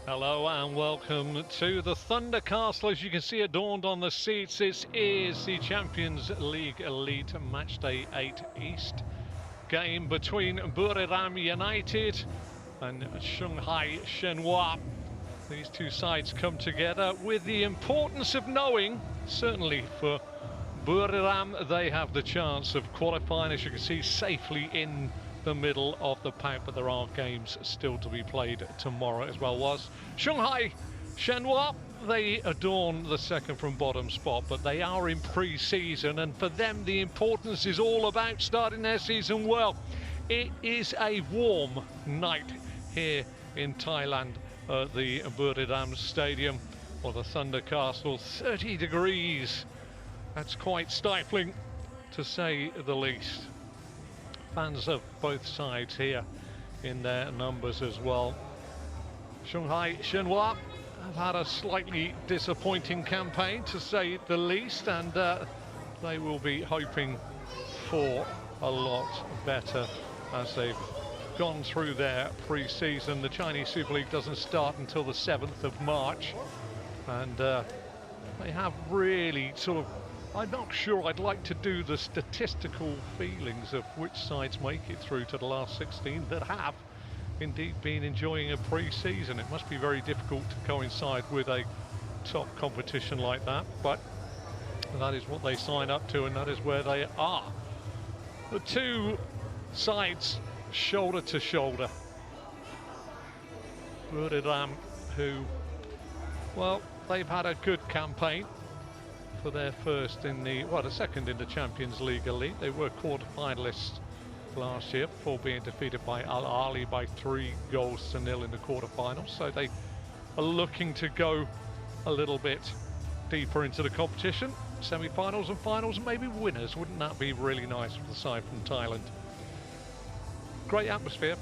Hello and welcome to the Thunder Castle. As you can see adorned on the seats, this is the Champions League Elite Matchday 8 East game between Buriram United and Shanghai Shenhua. These two sides come together with the importance of knowing, certainly for Buriram, they have the chance of qualifying, as you can see, safely in the middle of the pack, but there are games still to be played tomorrow as well. Was Shanghai Shenhua, they adorn the second from bottom spot, but they are in pre-season, and for them the importance is all about starting their season well. It is a warm night here in Thailand at the Buriram Stadium or the Thunder Castle. 30 degrees. That's quite stifling, to say the least. Fans of both sides here in their numbers as well. Shanghai Shenhua have had a slightly disappointing campaign, to say the least, and they will be hoping for a lot better as they've gone through their pre-season. The Chinese Super League doesn't start until the 7th of March, and they have really sort of, I'm not sure I'd like to do the statistical feelings of which sides make it through to the last 16 that have indeed been enjoying a pre-season. It must be very difficult to coincide with a top competition like that, but that is what they sign up to and that is where they are. The two sides shoulder to shoulder. Buriram, who, well, they've had a good campaign for their first in the, well, the second in the Champions League Elite. They were quarter-finalists last year before being defeated by Al Ahly by 3-0 in the quarter-finals. So they are looking to go a little bit deeper into the competition. Semi-finals and finals, and maybe winners. Wouldn't that be really nice for the side from Thailand? Great atmosphere.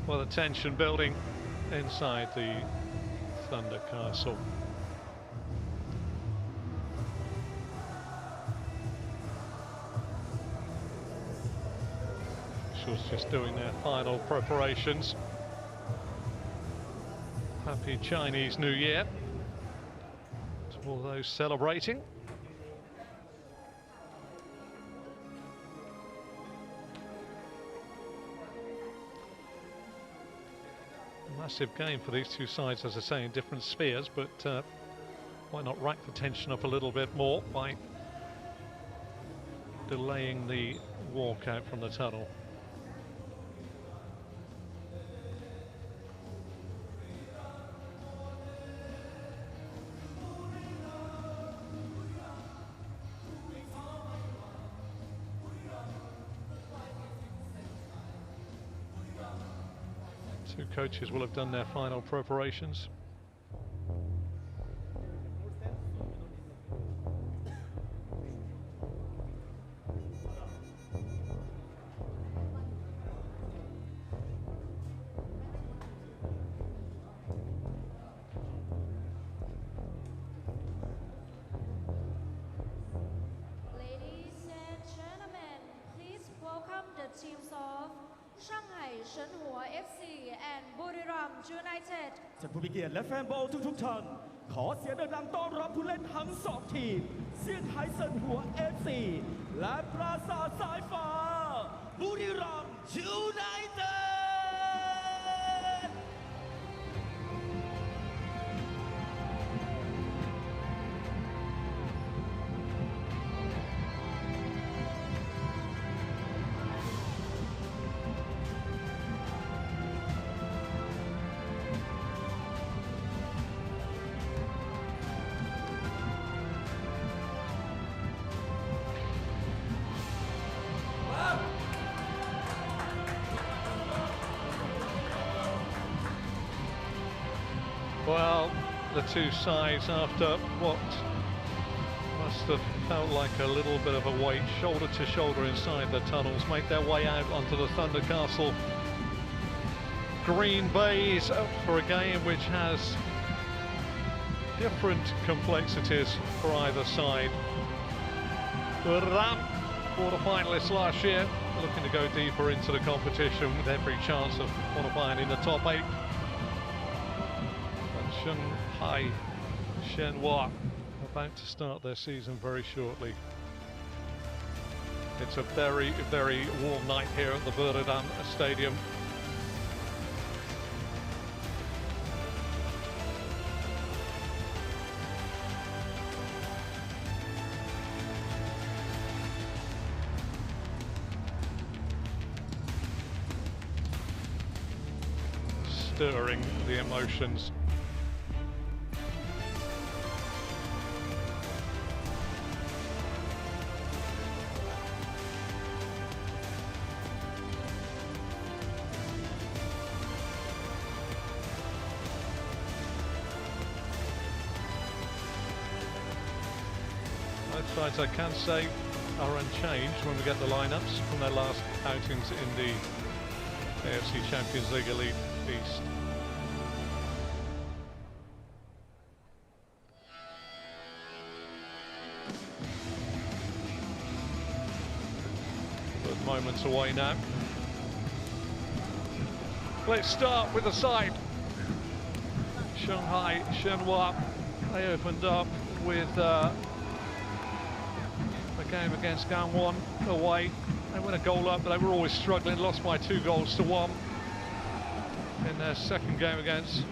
Well, the tension building inside the Thunder Castle. Officials just doing their final preparations. Happy Chinese New Year to all those celebrating. Massive game for these two sides, as I say, in different spheres, but why not rack the tension up a little bit more by delaying the walkout from the tunnel. Two coaches will have done their final preparations. Ladies and gentlemen, please welcome the teams of Shanghai Shenhua FC and Buriram United. ท่านผู้มีเกียรติและแฟนบอลทุกท่านขอเสียงดังๆต้อนรับผู้เล่นทั้งสองทีมเซี่ยงไฮ้เซินหัว FC และปราสาทสายฟ้าบุรีรัมย์ยูไนเต็ด the two sides after what must have felt like a little bit of a wait, shoulder to shoulder inside the tunnels, make their way out onto the Thunder Castle green baize for a game which has different complexities for either side. Buriram, quarter-finalists last year, looking to go deeper into the competition with every chance of qualifying in the top 8. And Shanghai Shenhua about to start their season very shortly. It's a very, very warm night here at the Buriram Stadium. Stirring the emotions. Both sides, I can say, are unchanged when we get the lineups from their last outings in the AFC Champions League Elite East. But moments away now. Let's start with the side. Shanghai Shenhua. They opened up with a game against Gangwon away. They went a goal up, but they were always struggling, lost by 2-1 in their second game against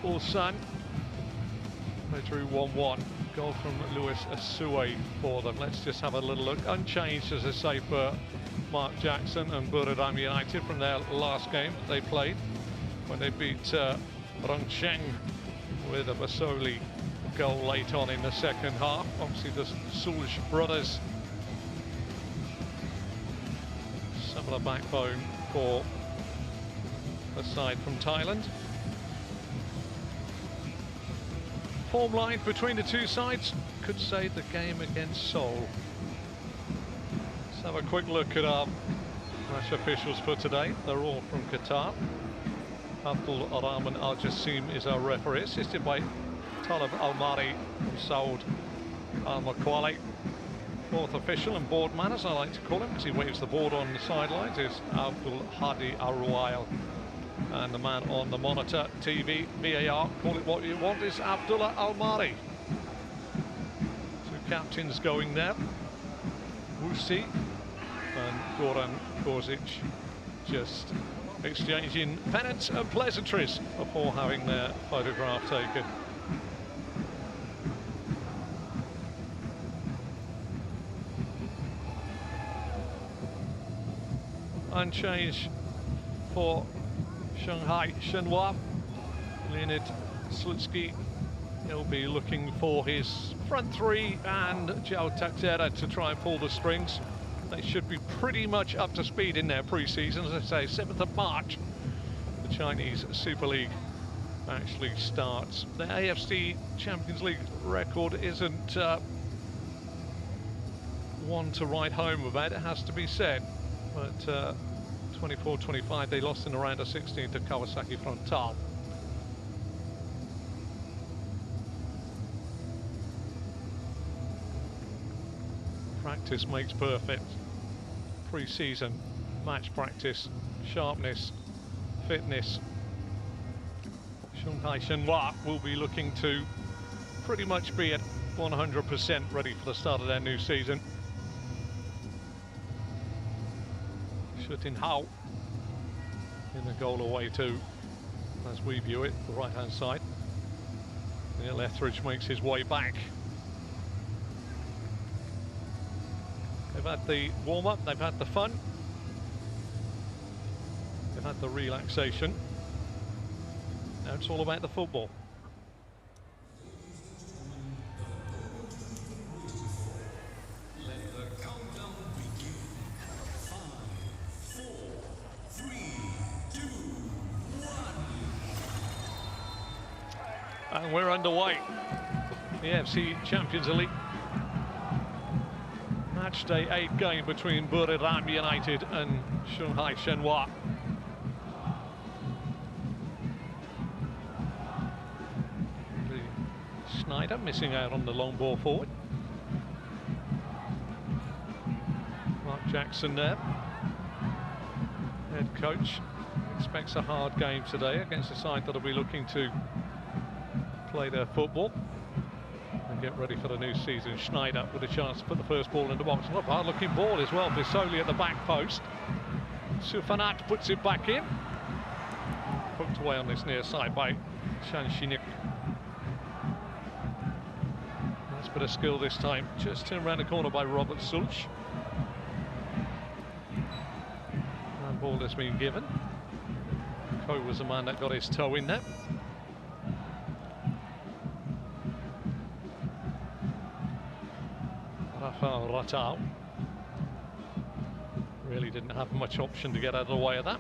Ulsan. They drew 1-1. Goal from Louis Asue for them. Let's just have a little look. Unchanged, as I say, for Mark Jackson and Buriram United from their last game that they played when they beat Rongcheng with a Basoli goal late on in the second half. Obviously the Sulj brothers, some of the backbone for the side from Thailand. Form line between the two sides could say the game against Seoul. Let's have a quick look at our match officials for today. They're all from Qatar. Abdul Rahman Al Jassim is our referee, assisted by Talib Al-Mari from Saud Al-Makwali. Fourth official and board man, as I like to call him, because he waves the board on the sidelines, is Abdul Hadi Al-Ruwail. And the man on the monitor, TV, VAR, call it what you want, is Abdullah Al-Mari. Two captains going there. Wusi and Goran Korzic just exchanging pennants and pleasantries before having their photograph taken. Unchanged for Shanghai Shenhua. Leonid Slutsky, he'll be looking for his front three and Zhao Taxera to try and pull the strings. They should be pretty much up to speed in their pre-season. As I say, 7th of March, the Chinese Super League actually starts. The AFC Champions League record isn't one to write home about, it has to be said. But 24-25, they lost in the round of 16 to Kawasaki Frontale. Practice makes perfect. Pre-season, match practice, sharpness, fitness. Shanghai Shenhua will be looking to pretty much be at 100% ready for the start of their new season. Shutin Hao in the goal away too, as we view it, the right hand side. Neil Etheridge makes his way back. They've had the warm-up, they've had the fun, they've had the relaxation. Now it's all about the football. And we're underway. The AFC Champions League matchday 8 game between Buriram United and Shanghai Shenhua. Schneider missing out on the long ball forward. Mark Jackson there. Head coach expects a hard game today against a side that'll be looking to play their football and get ready for the new season. Schneider with a chance to put the first ball in the box. What a hard looking ball as well. Bissoli at the back post. Sufanat puts it back in. Hooked away on this near side by Shanghai. Nice bit of skill this time. Just turned around the corner by Robert Sulch. And ball has been given. Ko was the man that got his toe in there. Rafael Ratau really didn't have much option to get out of the way of that.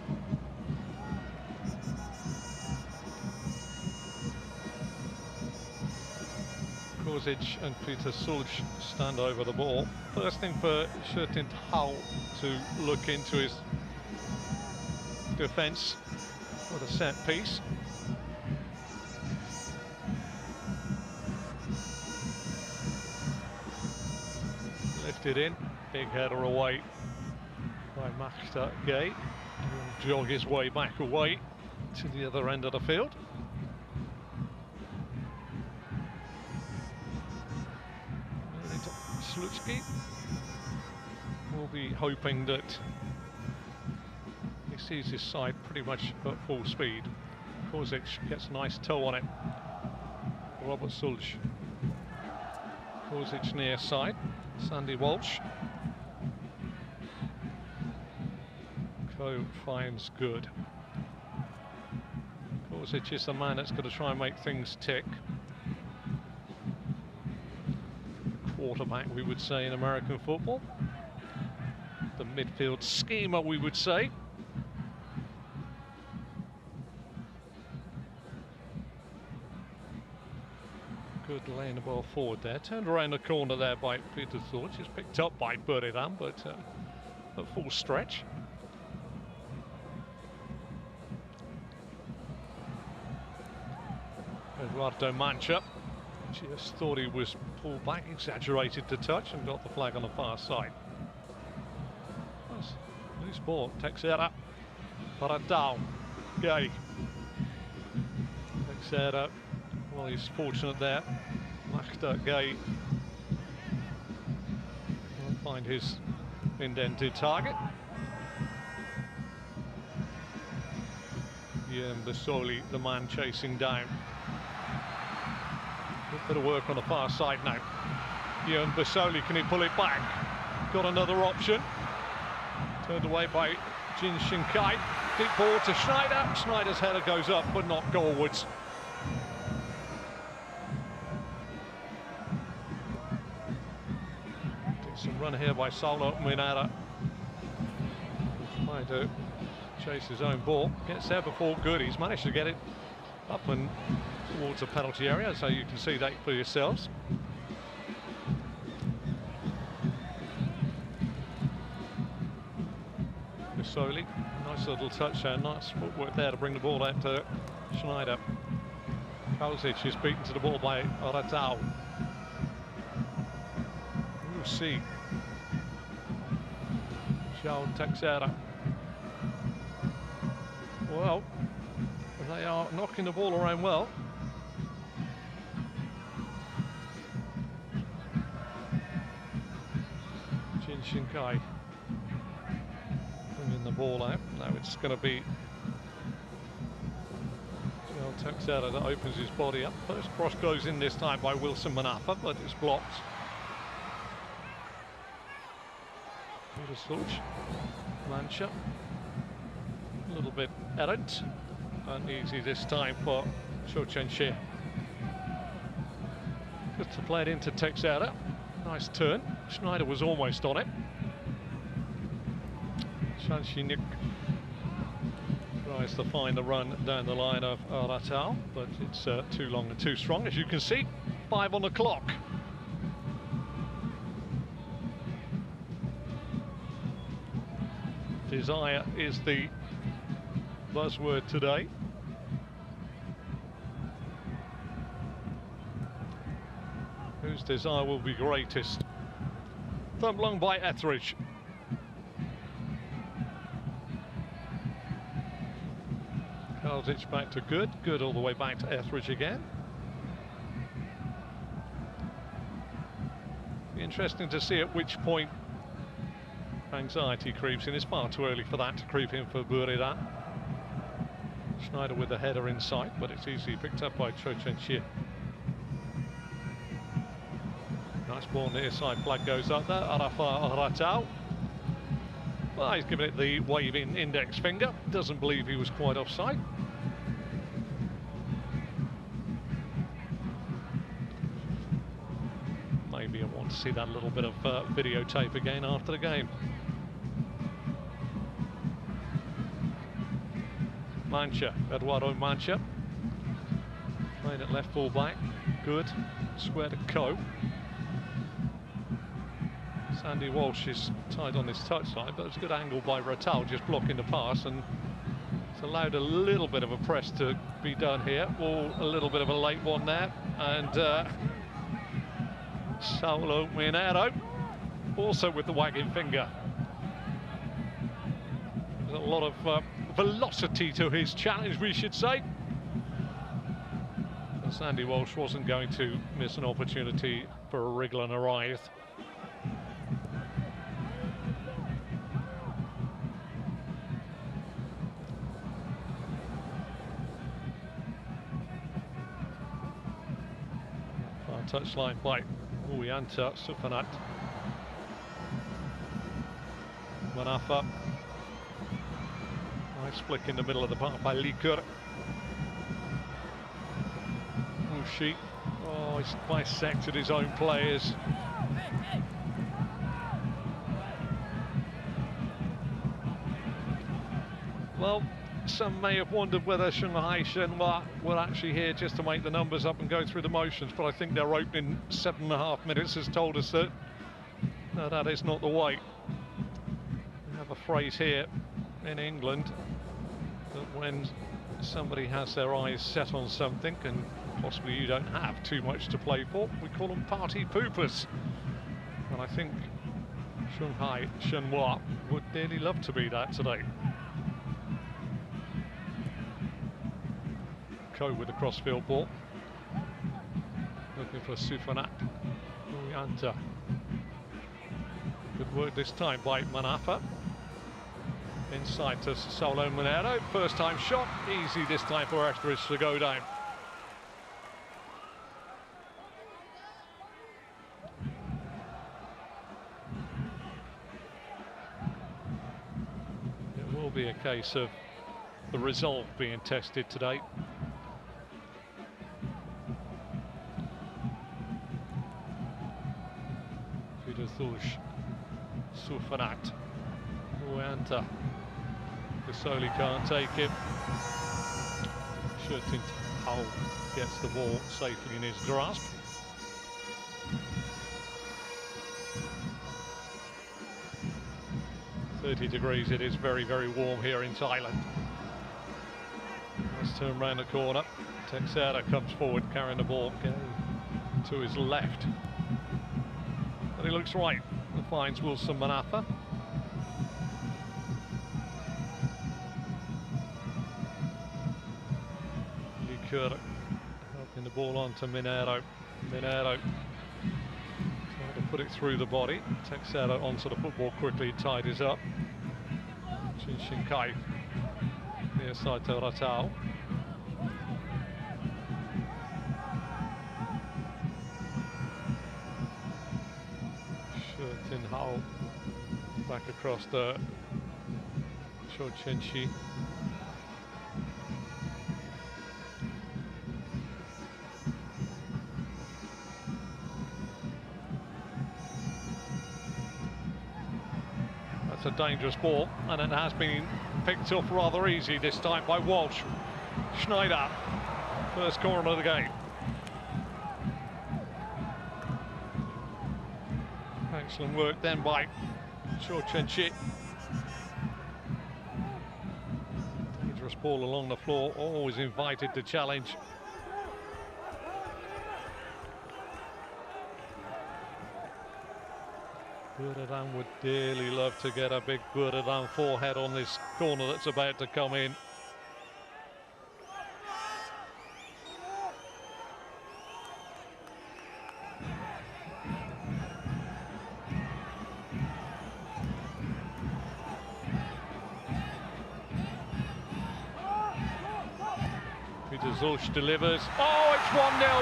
Kozic and Peter Sulch stand over the ball. First thing for Shertin Hao to look into is defence with a set piece. Lifted in, big header away by matchday. He'll jog his way back away to the other end of the field. Slutsky will be hoping that he sees his side pretty much at full speed. Kozic gets a nice toe on it. Robert Sulch. Kozic near side. Sandy Walsh. Ko finds good. Kozic is the man that's going to try and make things tick. Quarterback, we would say, in American football. The midfield schemer, we would say. Good laying the ball forward there. Turned around the corner there by Peter Sulch. It's picked up by Buriram, but at full stretch. Eduardo Mancha just thought he was pulled back, exaggerated the touch, and got the flag on the far side. Nice. Loose ball, Teixeira, Paradão, Gay. Teixeira, well, he's fortunate there. Gay will find his indented target. Bissoli, the man chasing down. Bit of work on the far side now. Bissoli, can he pull it back? Got another option. Turned away by Jin Shinkai. Deep ball to Schneider. Schneider's header goes up, but not goalwards. Some run here by Saulo Minara. Trying to chase his own ball. Gets there before good. He's managed to get it up and towards the penalty area, so you can see that for yourselves. Bissoli, nice little touch there, nice footwork there to bring the ball out to Schneider. Kozic is beaten to the ball by Ratau. We'll see. João Teixeira. Well, they are knocking the ball around well. Jin Shinkai bringing the ball out. Now it's going to be João Teixeira that opens his body up. First cross goes in this time by Wilson Manafa, but it's blocked. Peter Sulch, Mancha, a little bit errant, and easy this time for Cho Chen-Shih. Just to play it into Teixeira. Nice turn. Schneider was almost on it. Shanshinic from Tries to find the run down the line of Ratao, but it's too long and too strong, as you can see. 5 on the clock. Desire is the buzzword today. Whose desire will be greatest? Thumb long by Etheridge. Karzic back to Good. Good all the way back to Etheridge again. Be interesting to see at which point anxiety creeps in. It's far too early for that to creep in for Buriram. Schneider with the header inside, but it's easily picked up by Cho Chen-chi. Nice ball near side, flag goes up there. Arafat Ratao. Well, he's given it the waving index finger. Doesn't believe he was quite offside. Maybe I want to see that little bit of videotape again after the game. Mancha, Eduardo Mancha. Playing at left full back. Good. Square to Co. Sandy Walsh is tied on this touchline, but it's a good angle by Ratao, just blocking the pass, and it's allowed a little bit of a press to be done here. All a little bit of a late one there, and Saulo Minero also with the wagging finger. There's a lot of velocity to his challenge, we should say. And Sandy Walsh wasn't going to miss an opportunity for a wriggle and a writhe. Touchline by Uyanta Sufanat. Manafa. Nice flick in the middle of the park by Likur. Ushi. Oh, he's bisected his own players. Well, some may have wondered whether Shanghai Shenhua were actually here just to make the numbers up and go through the motions, but I think their opening 7.5 minutes has told us that no, that is not the way. We have a phrase here in England that when somebody has their eyes set on something and possibly you don't have too much to play for, we call them party poopers. And I think Shanghai Shenhua would dearly love to be that today. With the crossfield ball, looking for Sufanat. Uyanta. Good work this time by Manafa. Inside to Saulo Minero. First time shot, easy this time for Etheridge to go down. It will be a case of the resolve being tested today. Sufanat. Uyanta. Kasoli can't take it. Shurtin Hull gets the ball safely in his grasp. .30 it is, very, very warm here in Thailand. Let's turn around the corner. Texera comes forward carrying the ball to his left. But he looks right and finds Wilson Manafa. Likur helping the ball on to Minero. Minero trying to put it through the body. Texera onto the football quickly, tidies up. Shinkai near side to Ratao. Hull back across the Cho Chen-chi. That's a dangerous ball, and it has been picked off rather easy this time by Walsh. Schneider, first corner of the game. Excellent work then by Cho Chen-chi. Dangerous ball along the floor, always invited to challenge. Buriram would dearly love to get a big Buriram forehead on this corner that's about to come in. Peter Zulch delivers. Oh, it's 1-0.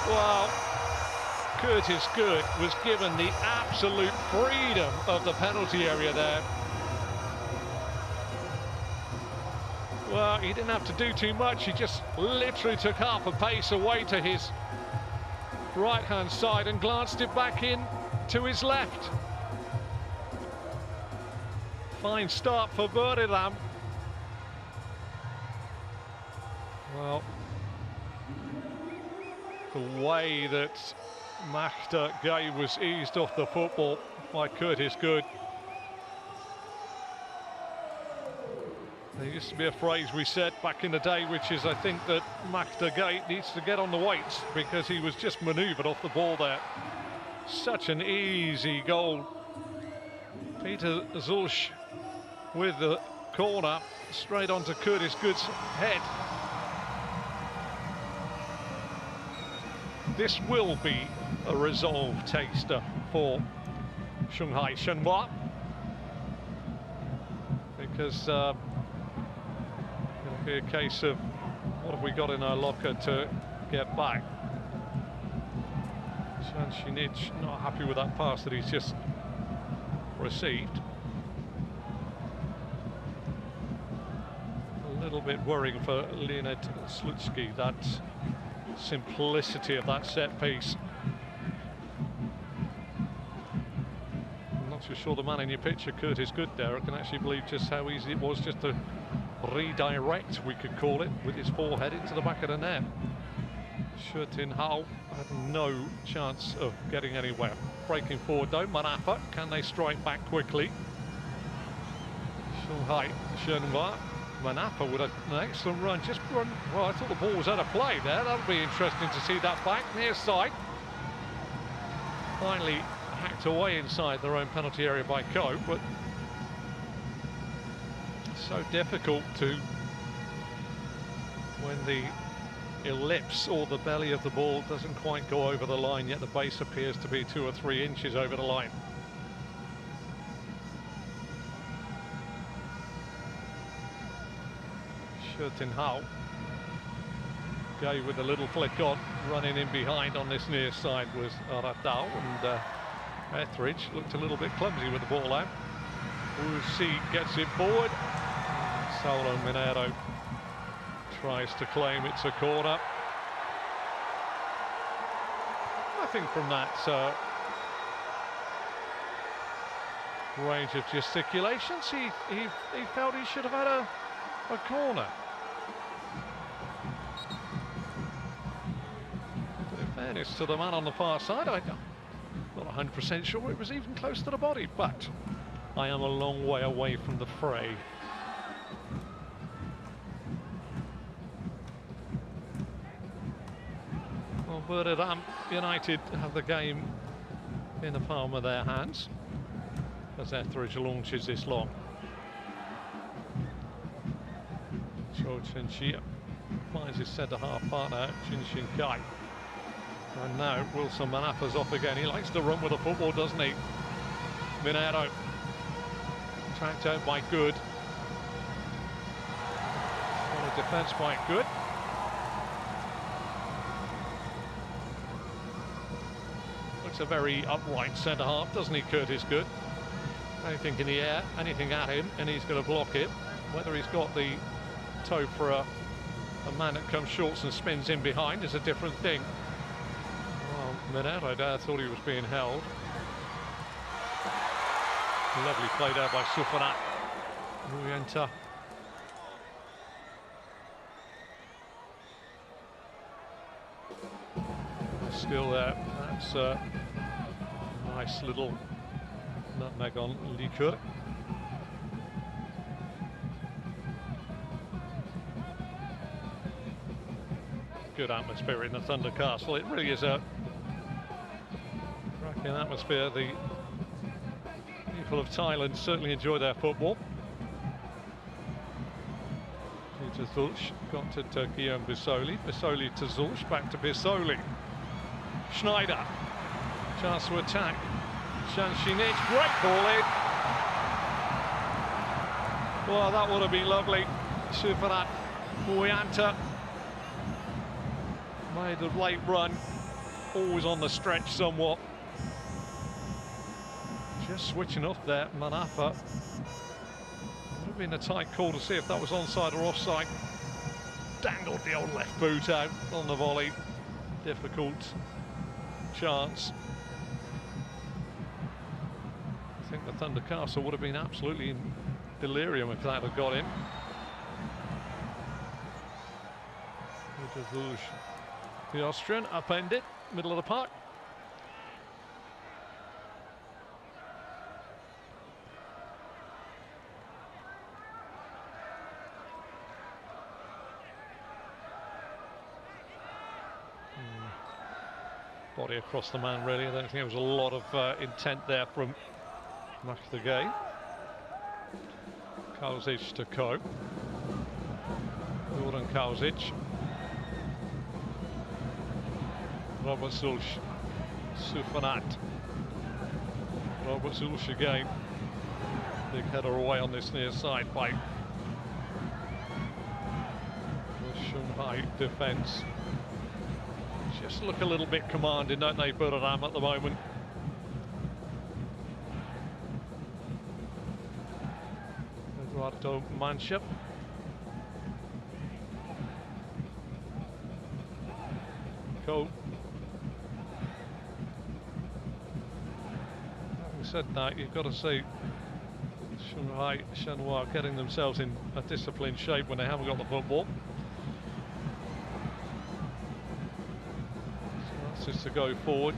Wow. Curtis Good was given the absolute freedom of the penalty area there. Well, he didn't have to do too much. He just literally took half a pace away to his right-hand side and glanced it back in to his left. Fine start for Buriram. Well, the way that Mahta Gay was eased off the football by Curtis Good. There used to be a phrase we said back in the day, which is, I think, that Mahta Gay needs to get on the weights because he was just manoeuvred off the ball there. Such an easy goal. Peter Zulch with the corner straight onto Curtis Good's head. This will be a resolve taster for Shanghai Shenhua, because it'll be a case of what have we got in our locker to get back. Shan Shinich not happy with that pass that he's just received. A little bit worrying for Leonid Slutsky, that simplicity of that set piece. I'm not so sure the man in your picture, Curtis Good there, I can actually believe just how easy it was just to redirect, we could call it, with his forehead into the back of the net. Shutin Hao had no chance of getting anywhere. Breaking forward though, Manafa, can they strike back quickly? Shanghai Shenhua. Manafa with an excellent run, just run. Well, I thought the ball was out of play there. That'll be interesting to see that back near side. Finally hacked away inside their own penalty area by Ko, but so difficult to, when the ellipse or the belly of the ball doesn't quite go over the line, yet the base appears to be 2 or 3 inches over the line. Shutin Hao. Gay with a little flick on, running in behind on this near side was Aradao, and Etheridge looked a little bit clumsy with the ball out. Uzi gets it forward. Saulo Minero tries to claim it's a corner. Nothing from that range of gesticulations. He felt he should have had a corner. But in fairness to the man on the far side, I'm not 100% sure it was even close to the body, but I am a long way away from the fray. Well, Buriram United have the game in the palm of their hands as Etheridge launches this long. Cho Chen-chi finds his centre-half partner, Jin Shin Kai. And now Wilson Manafa's off again. He likes to run with the football, doesn't he? Minero tracked out by Good. Well, the defence by Good. Looks a very upright centre-half, doesn't he, Curtis Good? Anything in the air, anything at him, and he's going to block it. Whether he's got the toe for a man that comes short and spins in behind is a different thing. Well, Minero there thought he was being held. Lovely play there by Sufanat. Muyenta. Still there. That's a nice little nutmeg on liqueur. Good atmosphere in the Thunder Castle. It really is a cracking atmosphere. The people of Thailand certainly enjoy their football. Peter Zulch got to Turkey and Bisoli. Bisoli to Zulch, back to Bisoli. Schneider, chance to attack. Shanshinic, great ball in. Well, that would have been lovely. Sufanat Muyanta made a late run, always on the stretch somewhat. Just switching off there, Manafa. Would have been a tight call to see if that was onside or offside. Dangled the old left boot out on the volley. Difficult chance. I think the Thunder Castle would have been absolutely in delirium if that had got in. The Austrian upended, middle of the park. Body across the man, really. I don't think there was a lot of intent there from the game. Kauzic to Ko. Goran Kauzic. Robert Zulch. Sufanat. Robert Zulch again. Big header away on this near side by the Shanghai defence. Just look a little bit commanding, don't they, Buriram at the moment? Eduardo Manship. Ko. Having said that, you've got to see Shanghai Shenhua getting themselves in a disciplined shape when they haven't got the football. Just to go forward.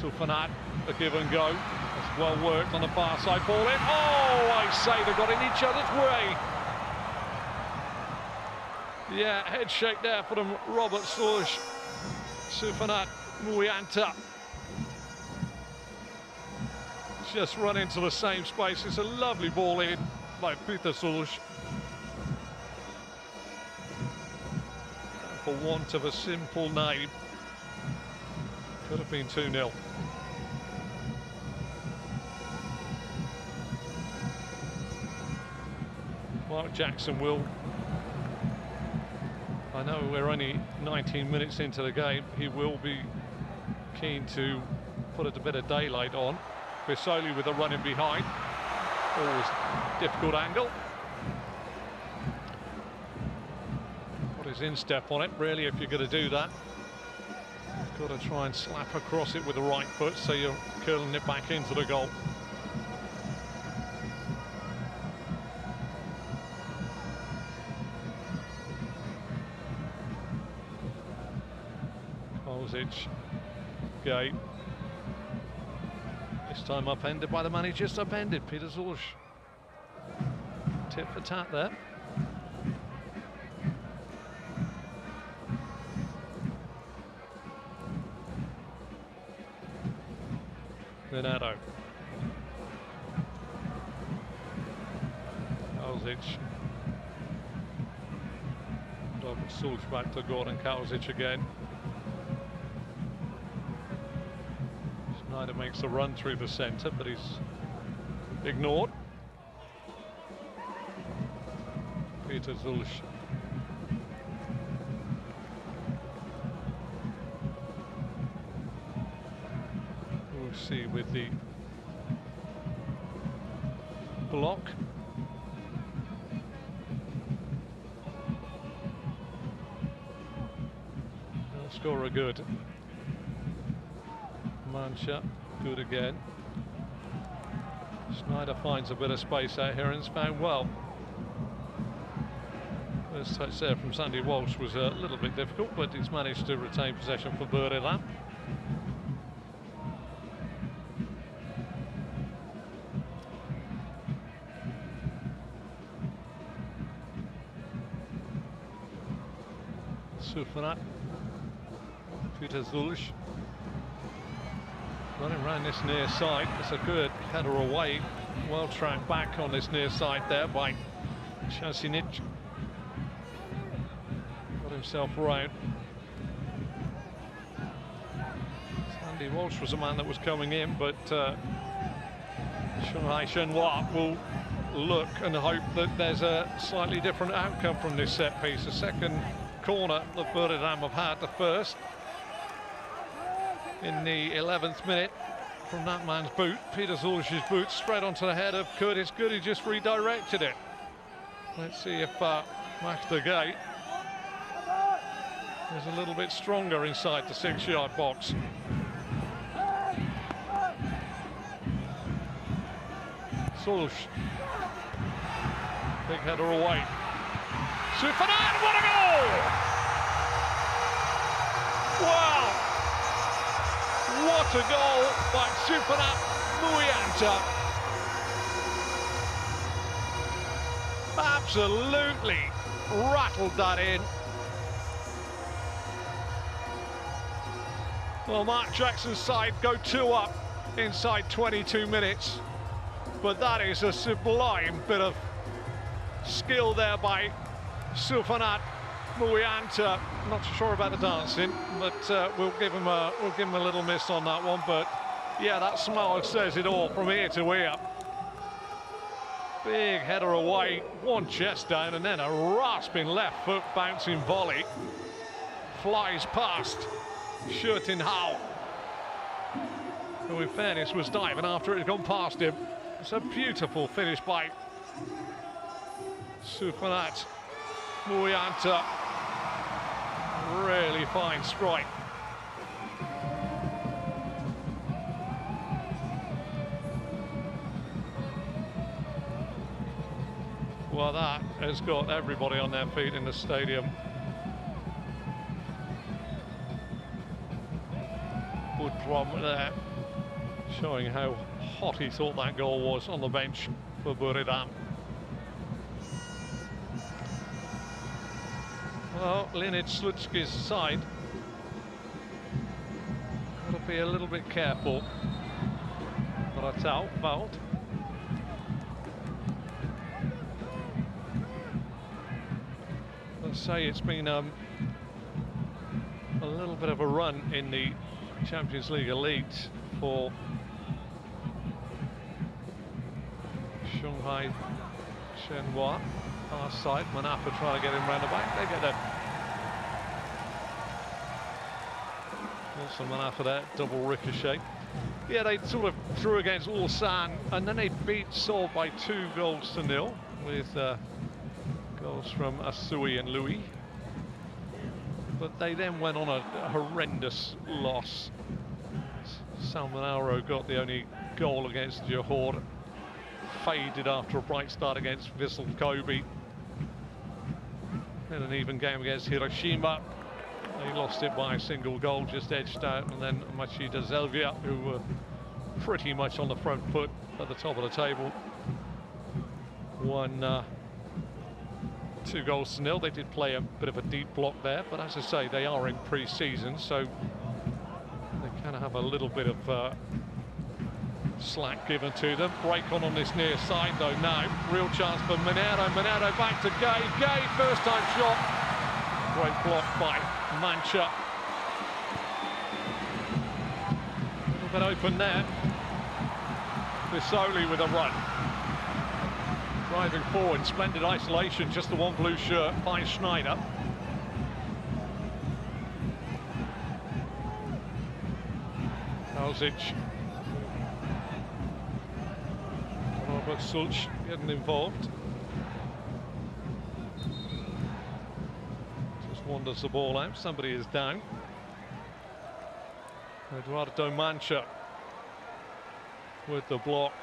Sufanat, a give and go. That's well worked on the far side. Ball in. Oh, I say they've got in each other's way. Yeah, head shake there from Robert Zulch. Sufanat Muyanta. Just run into the same space. It's a lovely ball in by Peter Zulch. For want of a simple name, could have been 2-0. Mark Jackson will, I know we're only 19 minutes into the game, he will be keen to put a bit of daylight on. Bisoli with a run in behind. Always difficult angle. Put his instep on it, really, if you're going to do that. Got to try and slap across it with the right foot, so you're curling it back into the goal. Kozic, Gay. This time upended by the man he just upended, Peter Zulch. Tip for tat there. Renato. Kauzic. Robert Zulch back to Goran Kauzic again. Schneider makes a run through the centre, but he's ignored. Peter Zulch. See with the block. Scorer good. Mancha good again. Schneider finds a bit of space out here and it's found well. First touch there from Sandy Walsh was a little bit difficult, but he's managed to retain possession for Buriram. Sufanat, Peter Zulj running around this near side. It's a good header away, well tracked back on this near side there by Chasinic. Got himself round. Sandy Walsh was a man that was coming in, but Shanghai Shenhua will look and hope that there's a slightly different outcome from this set piece. A second corner that Buriram have had, the first in the 11th minute from that man's boot. Peter Zulsh's boot straight onto the head of Curtis Good. He just redirected it. Let's see if matchday is a little bit stronger inside the 6-yard box. Zulsh, big header away. Sufanat, what a goal! Wow! What a goal by Sufanat Muyanta. Absolutely rattled that in. Well, Mark Jackson's side go 2 up inside 22 minutes. But that is a sublime bit of skill there by Sufanat Muyanta. Not sure about the dancing, but we'll give him a little miss on that one. But yeah, that smile says it all from ear to ear. Big header away, one chest down, and then a rasping left foot bouncing volley. Flies past Shanghai, who in fairness was diving after it had gone past him. It's a beautiful finish by Sufanat Muyanta. Really fine strike. Well, that has got everybody on their feet in the stadium. Woodrum there, showing how hot he thought that goal was on the bench for Buriram. Well, Leonid Slutsky's side got to be a little bit careful. Ratal fouled. Let's say it's been a little bit of a run in the Champions League Elite for Shanghai Shenhua. Far side, Manafa trying to get him round the back. They get it. Also Manafa there, double ricochet. Yeah, they sort of drew against Ulsan, and then they beat Seoul by 2 goals to 0 with goals from Asui and Louis. But they then went on a horrendous loss. Salmonaro got the only goal against Johor. Faded after a bright start against Vissel Kobe. In an even game against Hiroshima, they lost it by a single goal, just edged out, and then Machida Zelvia, who were pretty much on the front foot at the top of the table, won 2 goals to 0. They did play a bit of a deep block there, but as I say, they are in pre-season, so they kind of have a little bit of slack given to them. Break on this near side though now. Real chance for Minero. Minero back to Gay. Gay, first time shot. Great block by Mancha. A little bit open there. Bisoli with a run. Driving forward, splendid isolation, just the one blue shirt by Schneider. Kalsic. Robert Sulch getting involved. Just wanders the ball out, somebody is down. Eduardo Mancha with the block.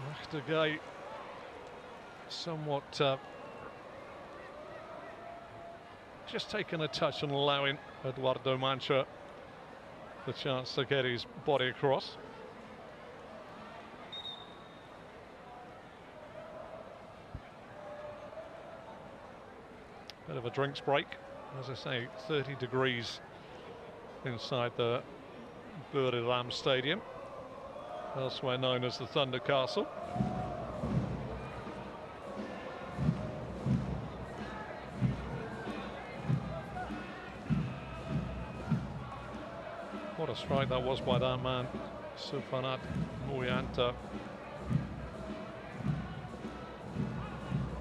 Matchday somewhat just taking a touch and allowing Eduardo Mancha the chance to get his body across. Bit of a drinks break, as I say, 30 degrees inside the Buriram Stadium, elsewhere known as the Thunder Castle. What a strike that was by that man, Sufanat Muyanta.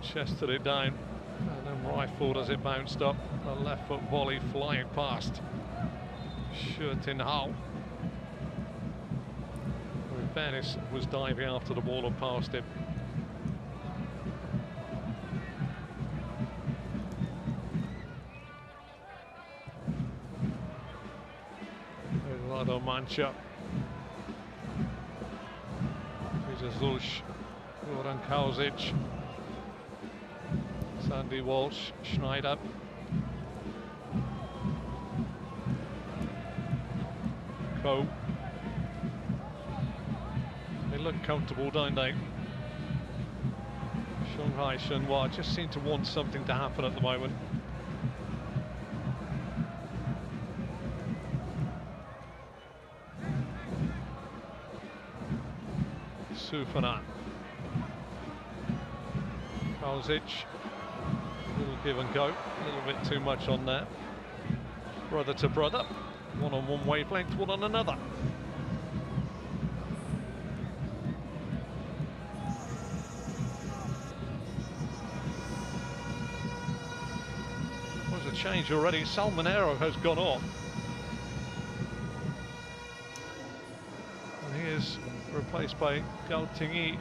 Chested it down and then rifled as it bounced up. A left foot volley flying past Shenhua. In fairness, was diving after the ball and past him. Eduardo Mancha. Zush, Goran Kauzic, Sandy Walsh, Schneider. Ko. They look comfortable, don't they? Shanghai Shenhua just seem to want something to happen at the moment. Sufanat. Kauzic. Little give and go. A little bit too much on there. Brother to brother. One on one wavelength, one on another. There's a change already. Salmonero has gone off. And he is replaced by Gao Tingyi.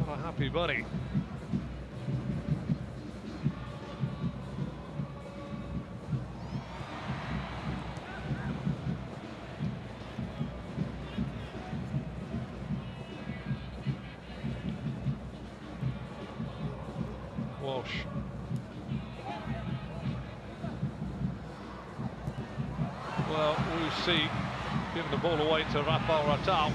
Not a happy buddy. Walsh. Well, we see giving the ball away to Rafael Ratal.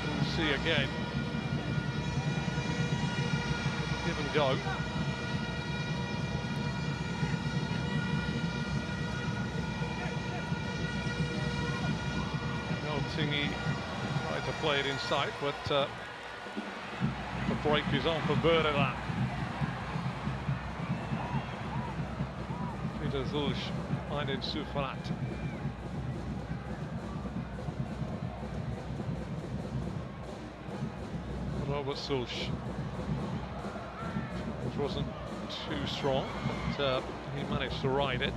We'll see again. Give and go. Tingyi tried to play it inside, but the break is on for Buriram. Peter Zulj finding Sufanat. Robert Zulj, which wasn't too strong, but he managed to ride it.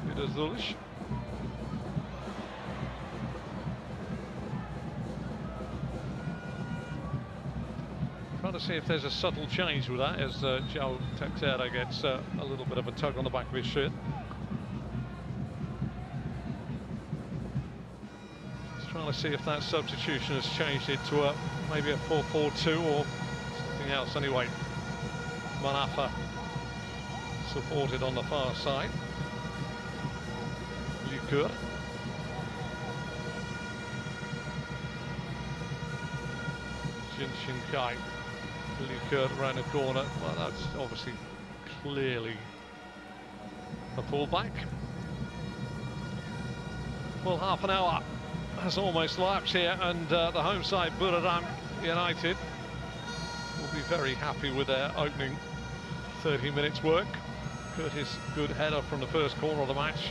Peter Zulj. Trying to see if there's a subtle change with that as João Teixeira gets a little bit of a tug on the back of his shirt. Just trying to see if that substitution has changed it to maybe a 4-4-2 or something else. Anyway, Manafa supported on the far side. Likur. Jin Shinkai. Likur around the corner. Well, that's obviously clearly a pullback. Well, half an hour has almost lapsed here, and the home side, Buriram United, will be very happy with their opening 30 minutes work. Curtis, good header from the first corner of the match.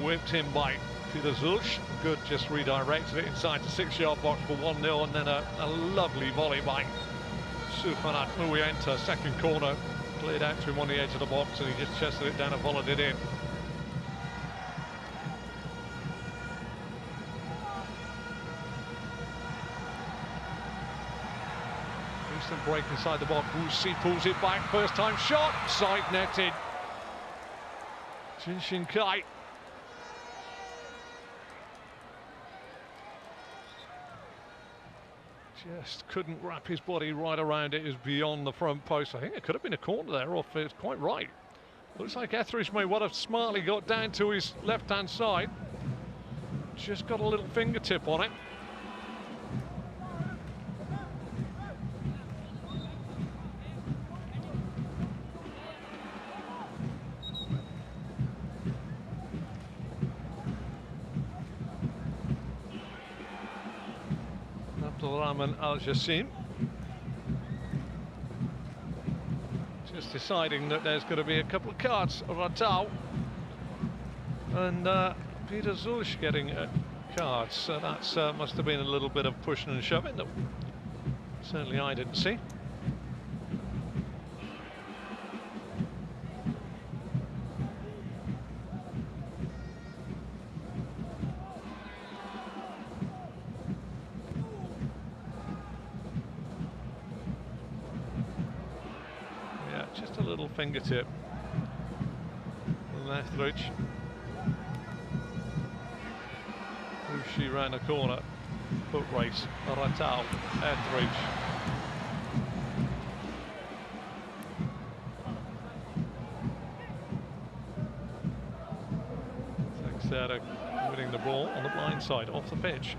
Whipped in by Peter Zulj. Good, just redirected it inside the 6-yard box for 1-0, and then a lovely volley by Sufanat Muyanta. Second corner, cleared out to him on the edge of the box, and he just chested it down and volleyed it in. break inside the box. Wuxi pulls it back. First time shot. Side netted. Jin Shinkai. Just couldn't wrap his body right around it. It was beyond the front post. I think it could have been a corner there, or if it's quite right. Looks like Etheridge may well have smartly got down to his left-hand side. Just got a little fingertip on it. Abdulrahman Al-Jassim just deciding that there's going to be a couple of cards. Ratau and Peter Zulch getting cards, so that's must have been a little bit of pushing and shoving that certainly I didn't see. Just a little fingertip from Etheridge. Wuxi round the corner. Foot race. Ratau. Etheridge. Teixeira winning the ball on the blind side, off the pitch.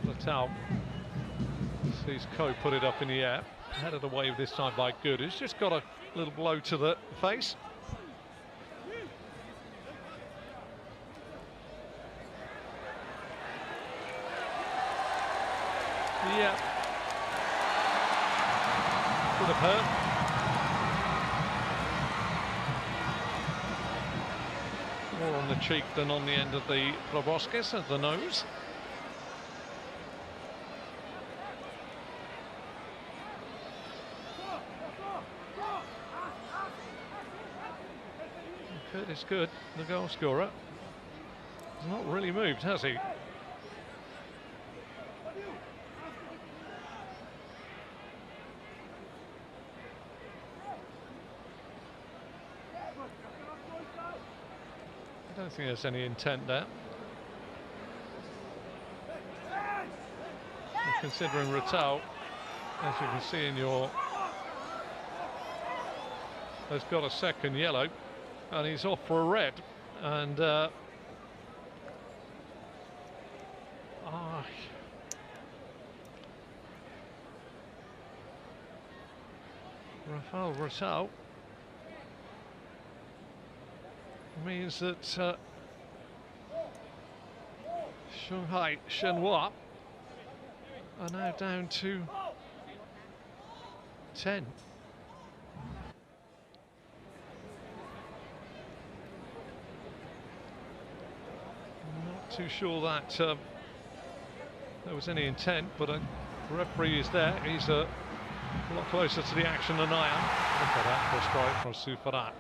Ratau sees Ko put it up in the air. Headed away this time by Good, who's just got a little blow to the face. Yeah. Could have hurt. More on the cheek than on the end of the proboscis at the nose. Curtis Good, the goal scorer, has not really moved, has he? I don't think there's any intent there. And considering Ratau, as you can see in your, has got a second yellow. And he's off for a red, and Rafael Ratau means that Shanghai Shenhua are now down to 10. Too sure that there was any intent, but the referee is there. He's a lot closer to the action than I am. Look at that, for a strike from Sufarat.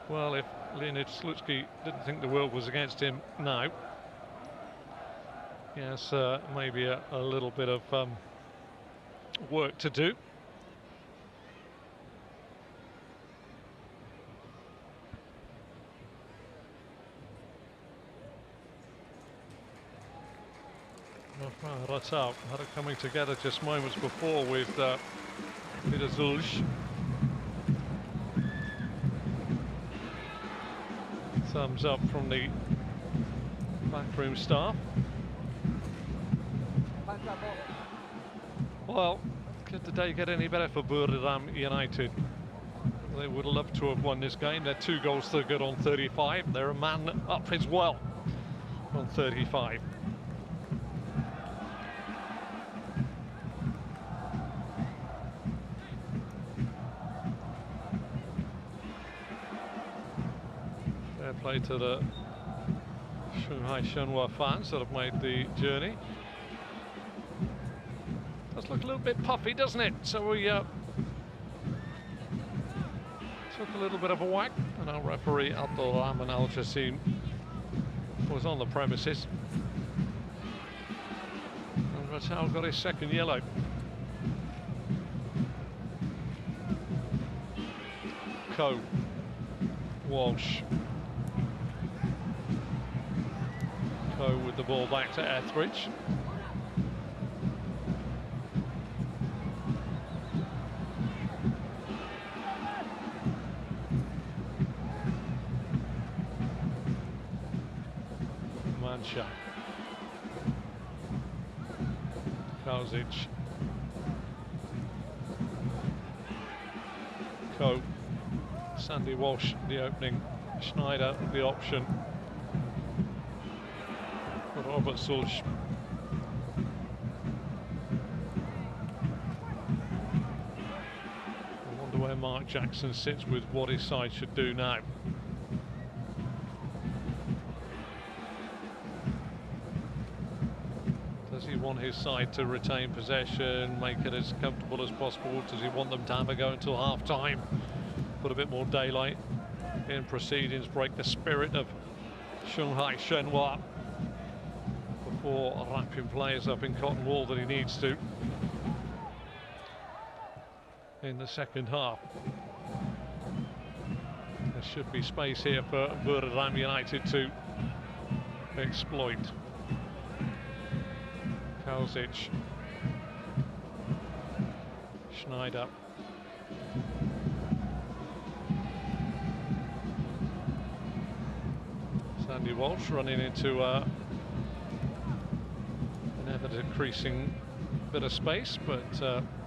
Well, if Leonid Slutsky didn't think the world was against him now, yes, maybe a little bit of work to do. Ratau had it coming together just moments before with Peter Zulch. Thumbs up from the backroom staff. Well, could the day get any better for Buriram United? They would love to have won this game. They're 2 goals to good on 35. They're a man up as well on 35. Play to the Shanghai Shenhua fans that have made the journey. Does look a little bit puffy, doesn't it? So we took a little bit of a whack, and our referee Abdulrahman Al-Jassim was on the premises. And Ratal got his second yellow. Coe, Walsh. Coe with the ball back to Etheridge. Mancha. Kauzic. Coe. Sandy Walsh the opening. Schneider the option. Robert Sulch. I wonder where Mark Jackson sits with what his side should do now. Does he want his side to retain possession, make it as comfortable as possible? Does he want them to have a go until half-time? Put a bit more daylight in proceedings, break the spirit of Shanghai Shenhua before wrapping players up in cotton wool that he needs to in the second half. There should be space here for Buriram United to exploit. Kauzic. Schneider. Sandy Walsh running into an ever-decreasing bit of space, but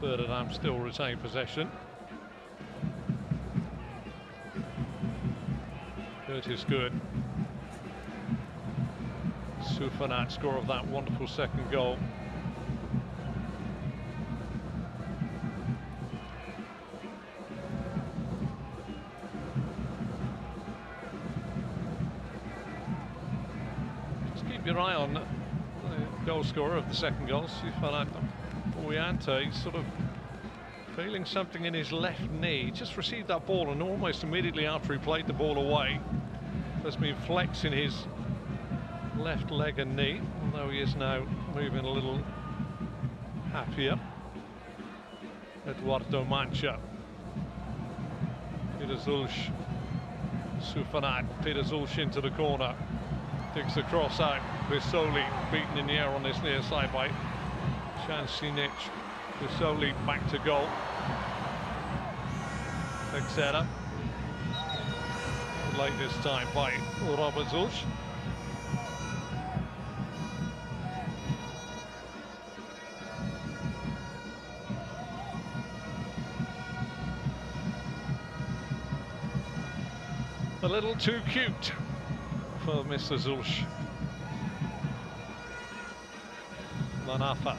Buriram still retain possession. Curtis Good. Sufanat, score of that wonderful second goal. Just keep your eye on the goal scorer of the second goal, Sufanat Uyanta. He's sort of feeling something in his left knee. He just received that ball, and almost immediately after he played the ball away, there's been flex in his left leg and knee, although he is now moving a little happier. Eduardo Mancha. Peter Zulch. Sufanat. Peter Zulch into the corner. Digs the cross out. Visoli beaten in the air on this near side by Shansinic. Visoli back to goal. Texera. Late this time by Robert Zulch. A little too cute for Mr. Zulch. Manafa.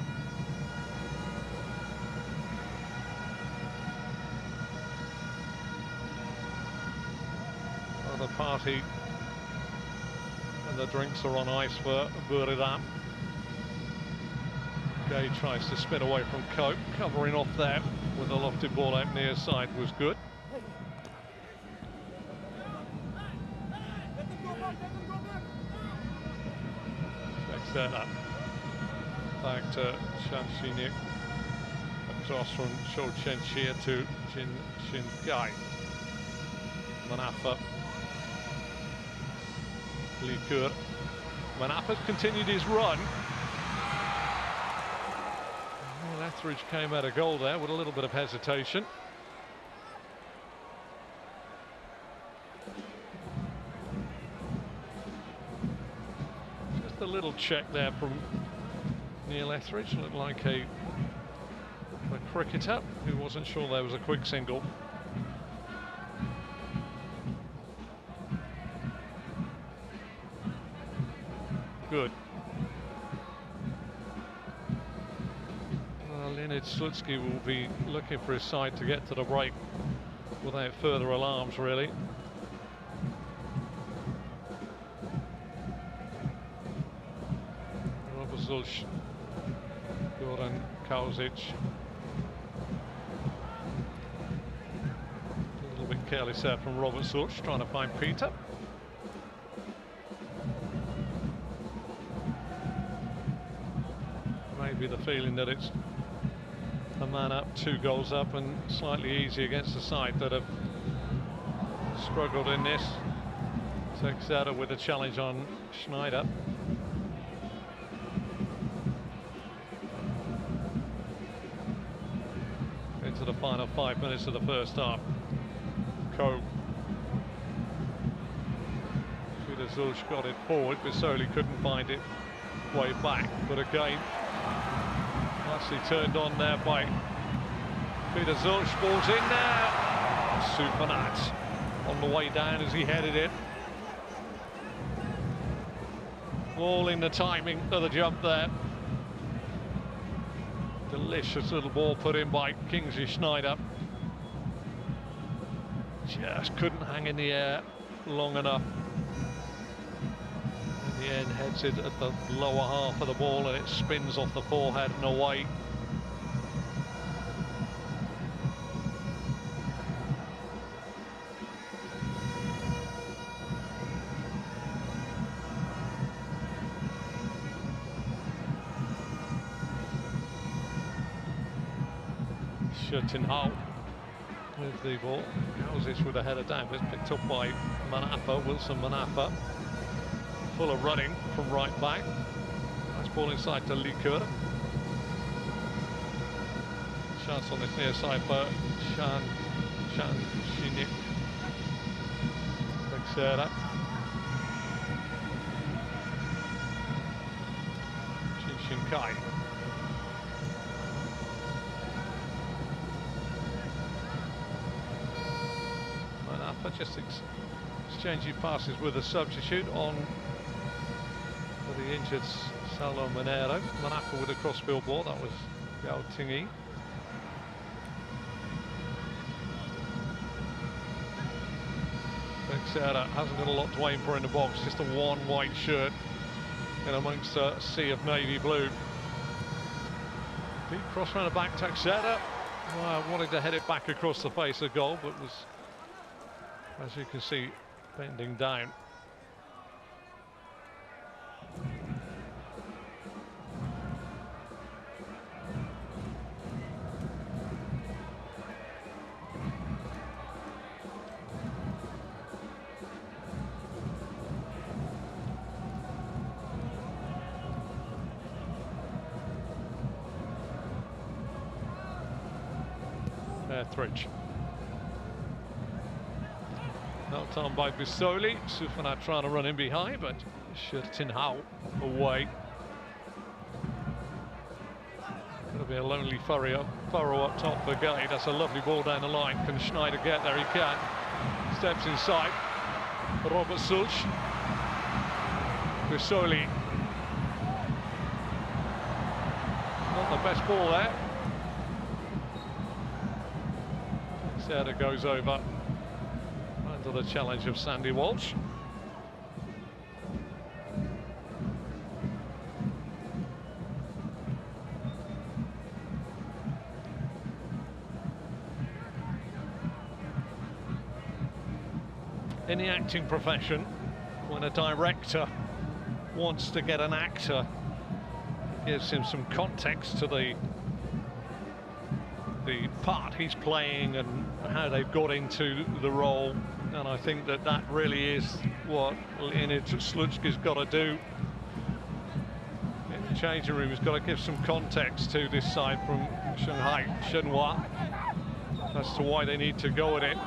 The party and the drinks are on ice for Buriram. Gay tries to spin away from Cope, covering off there with a lofted ball out near side was good. Texera back to Shanshinik, across from Shou Chenxia to Jin Gai. Manafa. Likur. Manafa's continued his run. Well, Etheridge came out of goal there with a little bit of hesitation. Just a little check there from Neil Etheridge. Looked like a cricketer who wasn't sure there was a quick single. Good. Leonid Slutsky will be looking for his side to get to the break without further alarms, really. Robert Zulch, Goran Kauzic. A little bit careless there from Robert Zulch, trying to find Peter. maybe the feeling that it's a man up, 2 goals up, and slightly easy against the side that have struggled in this. Texada with a challenge on Schneider. Into the final 5 minutes of the first half. Ko. Peter Zulch got it forward, but Soli couldn't find it way back. But again, nicely turned on there by Peter Zulch. Ball's in there. Sufanat on the way down as he headed it. All in the timing of the jump there. Delicious little ball put in by Kingsley Schneider. Just couldn't hang in the air long enough. In the end, heads it at the lower half of the ball and it spins off the forehead and away. Shenhua with the ball. Houses with a header down, but it's picked up by Manapa, Wilson Manapa. Fuller running from right back. Nice ball inside to Likur. Chance on this near side for Shinik. Texera. Shinkai. Just exchanging passes with a substitute on for the injured Salo Monero. Manapa with a crossfield ball, that was Yao Tingi. Texera hasn't got a lot to aim for in the box, just a one white shirt in amongst a sea of navy blue. Deep cross round the back, Texera. Well, wanted to head it back across the face of goal, but was, as you can see, bending down. Etheridge. Knocked on by Bisoli. Sufanat trying to run in behind, but Shenhua away. It'll be a lonely furrow up top for Gay. That's a lovely ball down the line. Can Schneider get there? He can. Steps inside. Robert Sulch. Bisoli. Not the best ball there. Serda goes over under the challenge of Sandy Walsh. In the acting profession, when a director wants to get an actor, it gives him some context to the part he's playing and how they've got into the role, and I think that that really is what Leonid Slutsky's got to do in the changing room. He's got to give some context to this side from Shanghai Shenhua as to why they need to go at it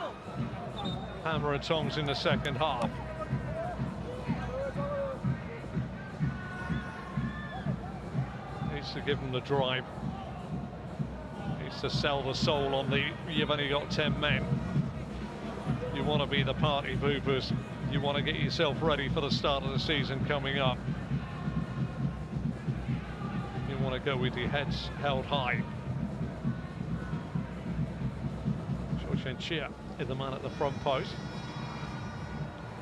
hammer and tongs in the second half. Needs to give them the drive. To sell the soul on the you've only got 10 men. You want to be the party poopers. You want to get yourself ready for the start of the season coming up. You want to go with your heads held high. Shoshen Chia is the man at the front post.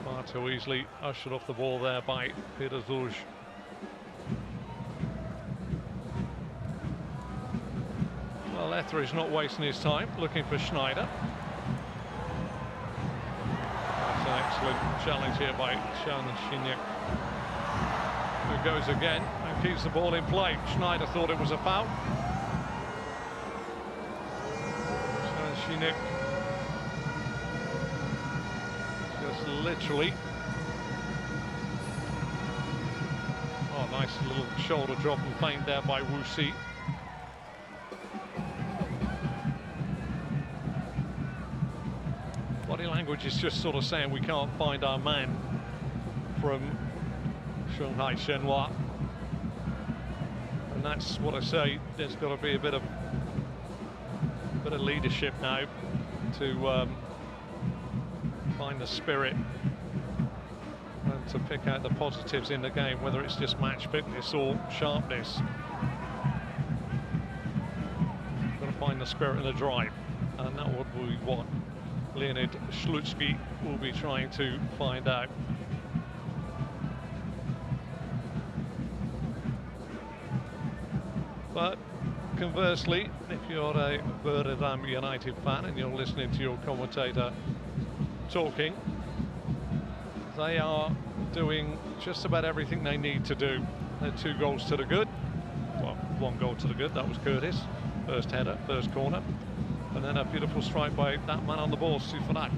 Far too easily ushered off the ball there by Peter Zulj. Well, Etheridge not wasting his time, looking for Schneider. That's an excellent challenge here by Shanghai Shenhua, who goes again and keeps the ball in play. Schneider thought it was a foul. Shanghai just literally. Oh, nice little shoulder drop and feint there by Wu Si. Body language is just sort of saying we can't find our man from Shanghai Shenhua. And that's what I say, there's got to be a bit of leadership now to find the spirit and to pick out the positives in the game, whether it's just match fitness or sharpness. Got to find the spirit and the drive, and that would be what Leonid Slutsky will be trying to find out. But conversely, if you're a Buriram United fan and you're listening to your commentator talking, they are doing just about everything they need to do. They're 2 goals to the good. Well, 1 goal to the good, that was Curtis. First header, first corner. And then a beautiful strike by that man on the ball, Sufanat.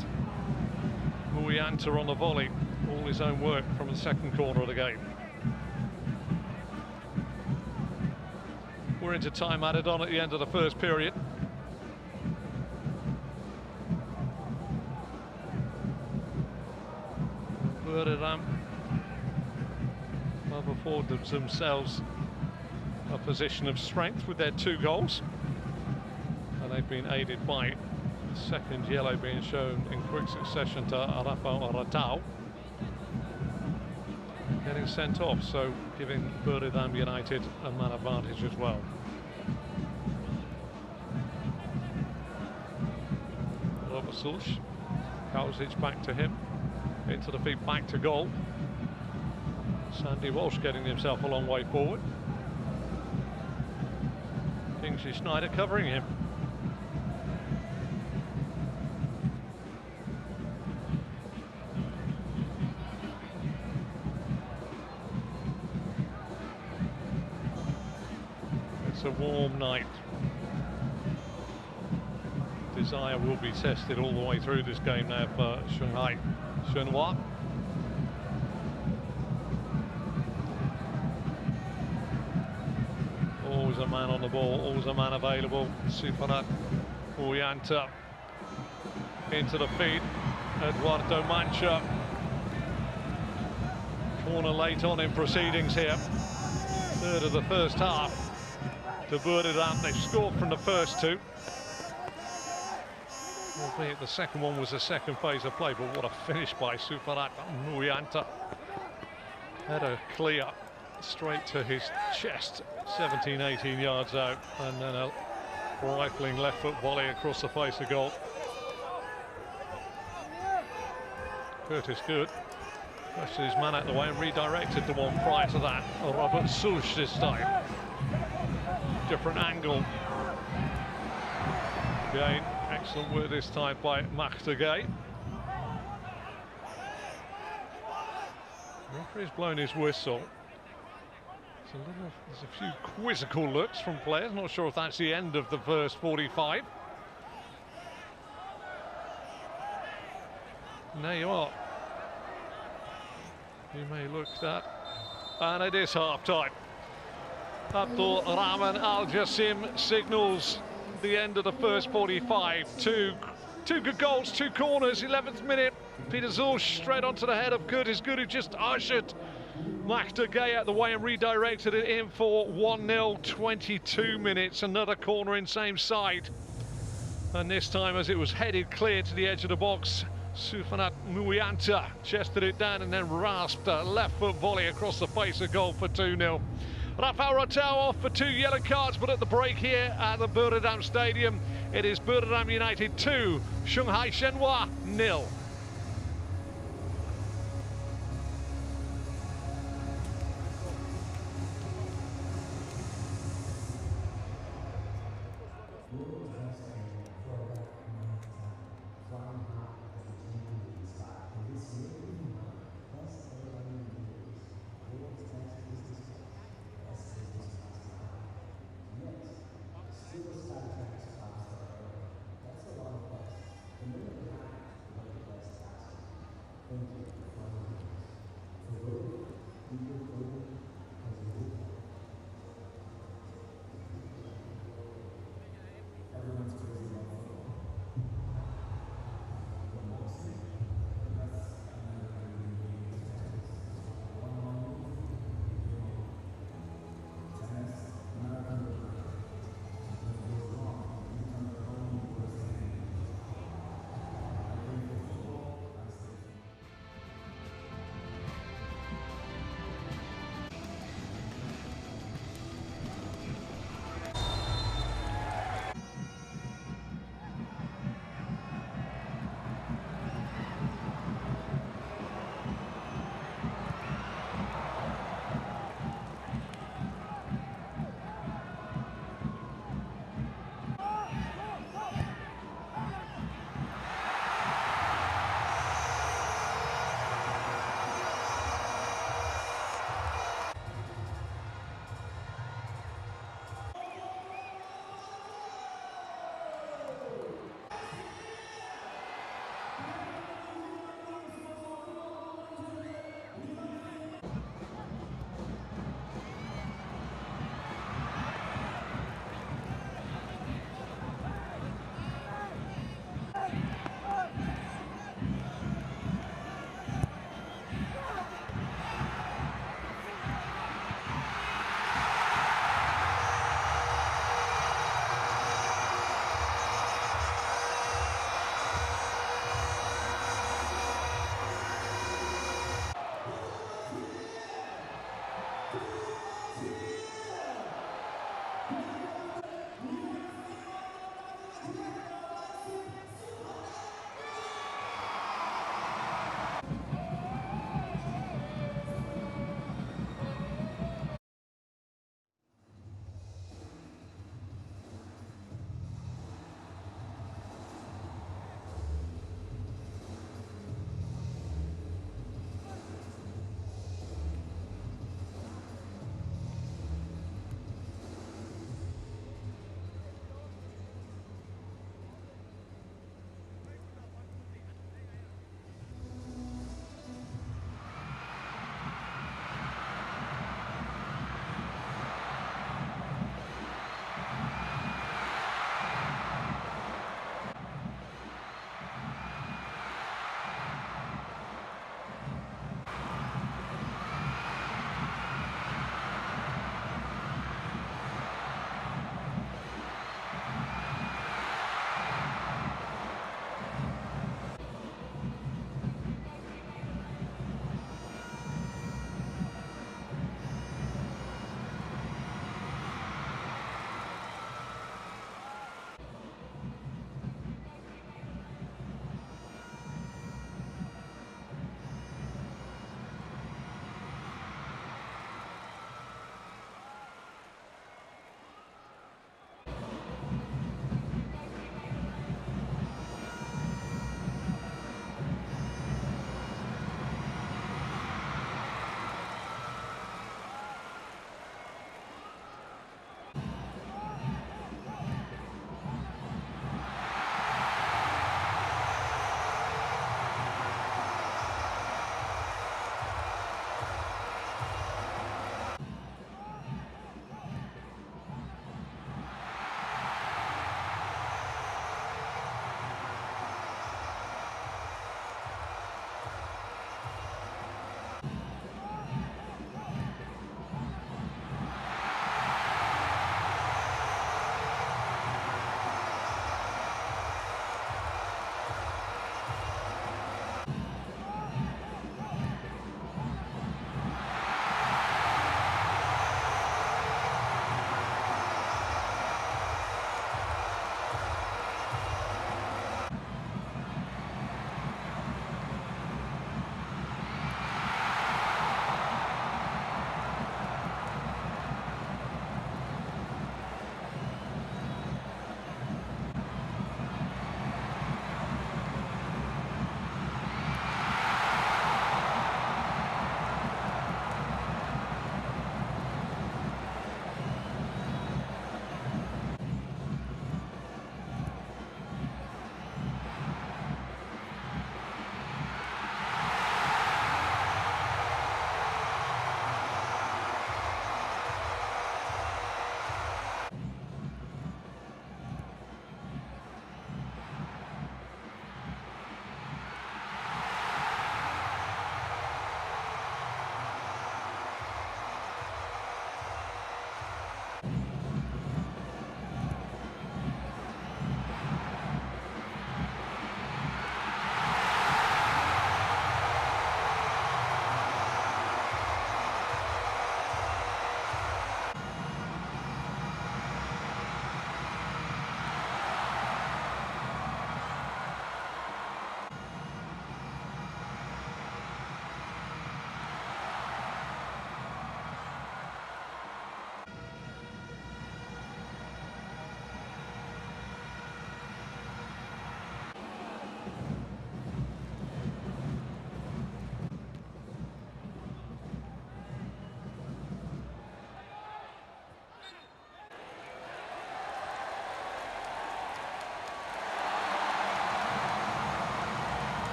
Muyanta on the volley, all his own work from the second corner of the game. We're into time added on at the end of the first period. Buriram have afforded themselves a position of strength with their 2 goals. And they've been aided by the second yellow being shown in quick succession to Rafael Ratau, getting sent off, so giving Buriram United a man advantage as well. Robert Sulch, Kauzic back to him, into the feet, back to goal. Sandy Walsh getting himself a long way forward. Kingsley Schneider covering him. It's a warm night. Desire will be tested all the way through this game now for Shanghai Shenhua. Always a man on the ball, always a man available. Sufanat Uyanta into the feed. Eduardo Mancha. Corner late on in proceedings here. Third of the first half to Buriram. They've scored from the first 2. Albeit the second one was the second phase of play, but what a finish by Sufanat Uyanta. Header clear straight to his chest, 17-18 yards out, and then a rifling left foot volley across the face of goal. Curtis good. Pushed his man out the way and redirected the one prior to that. Robert Sulch this time. Different angle. Again, excellent work this time by matchday. Referee's blown his whistle. There's a few quizzical looks from players. Not sure if that's the end of the first 45. And there you are. You may look that. And it is half-time. Abdul Rahman Al Jassim signals the end of the first 45. Two good goals, 2 corners, 11th minute. Peter Zulch straight onto the head of Curtis Good, who just ushered matchday out the way and redirected it in for 1-0, 22 minutes. Another corner in same side. And this time, as it was headed clear to the edge of the box, Sufanat Muyanta chested it down and then rasped a left foot volley across the face of goal for 2-0. Rafael Ratau off for 2 yellow cards, but at the break here at the Buriram Stadium, it is Buriram United 2, Shanghai Shenhua 0.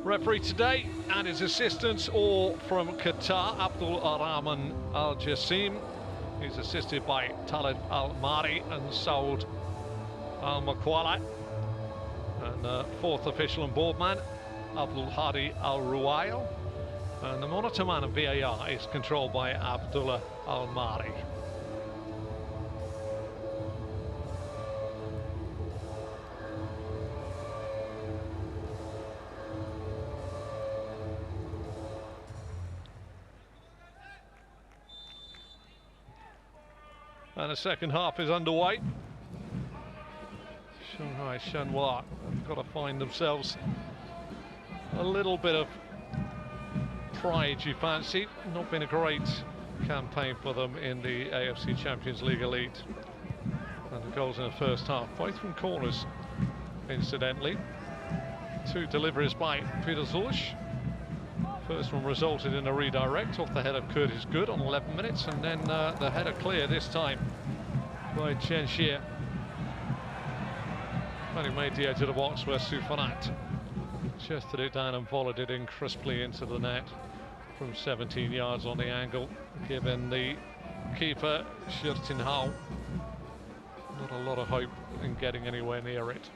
Referee today and his assistants all from Qatar, Abdul Rahman Al Jassim. He's assisted by Talib Al Mari and Saud Al Makwala. And fourth official and board man, Abdul Hadi Al Ruwail. And the monitor man of VAR is controlled by Abdullah Al Mari. And the second half is underway. Shanghai Shenhua have got to find themselves a little bit of pride, you fancy. Not been a great campaign for them in the AFC Champions League Elite. And the goals in the first half, both from corners, incidentally. Two deliveries by Peter Zulch. First one resulted in a redirect off the head of Curtis Good on 11 minutes, and then the header clear this time by Chen Xie. Only made the edge of the box where Sufanat chested it down and volleyed it in crisply into the net from 17 yards on the angle, giving the keeper Shirtin Hao not a lot of hope in getting anywhere near it.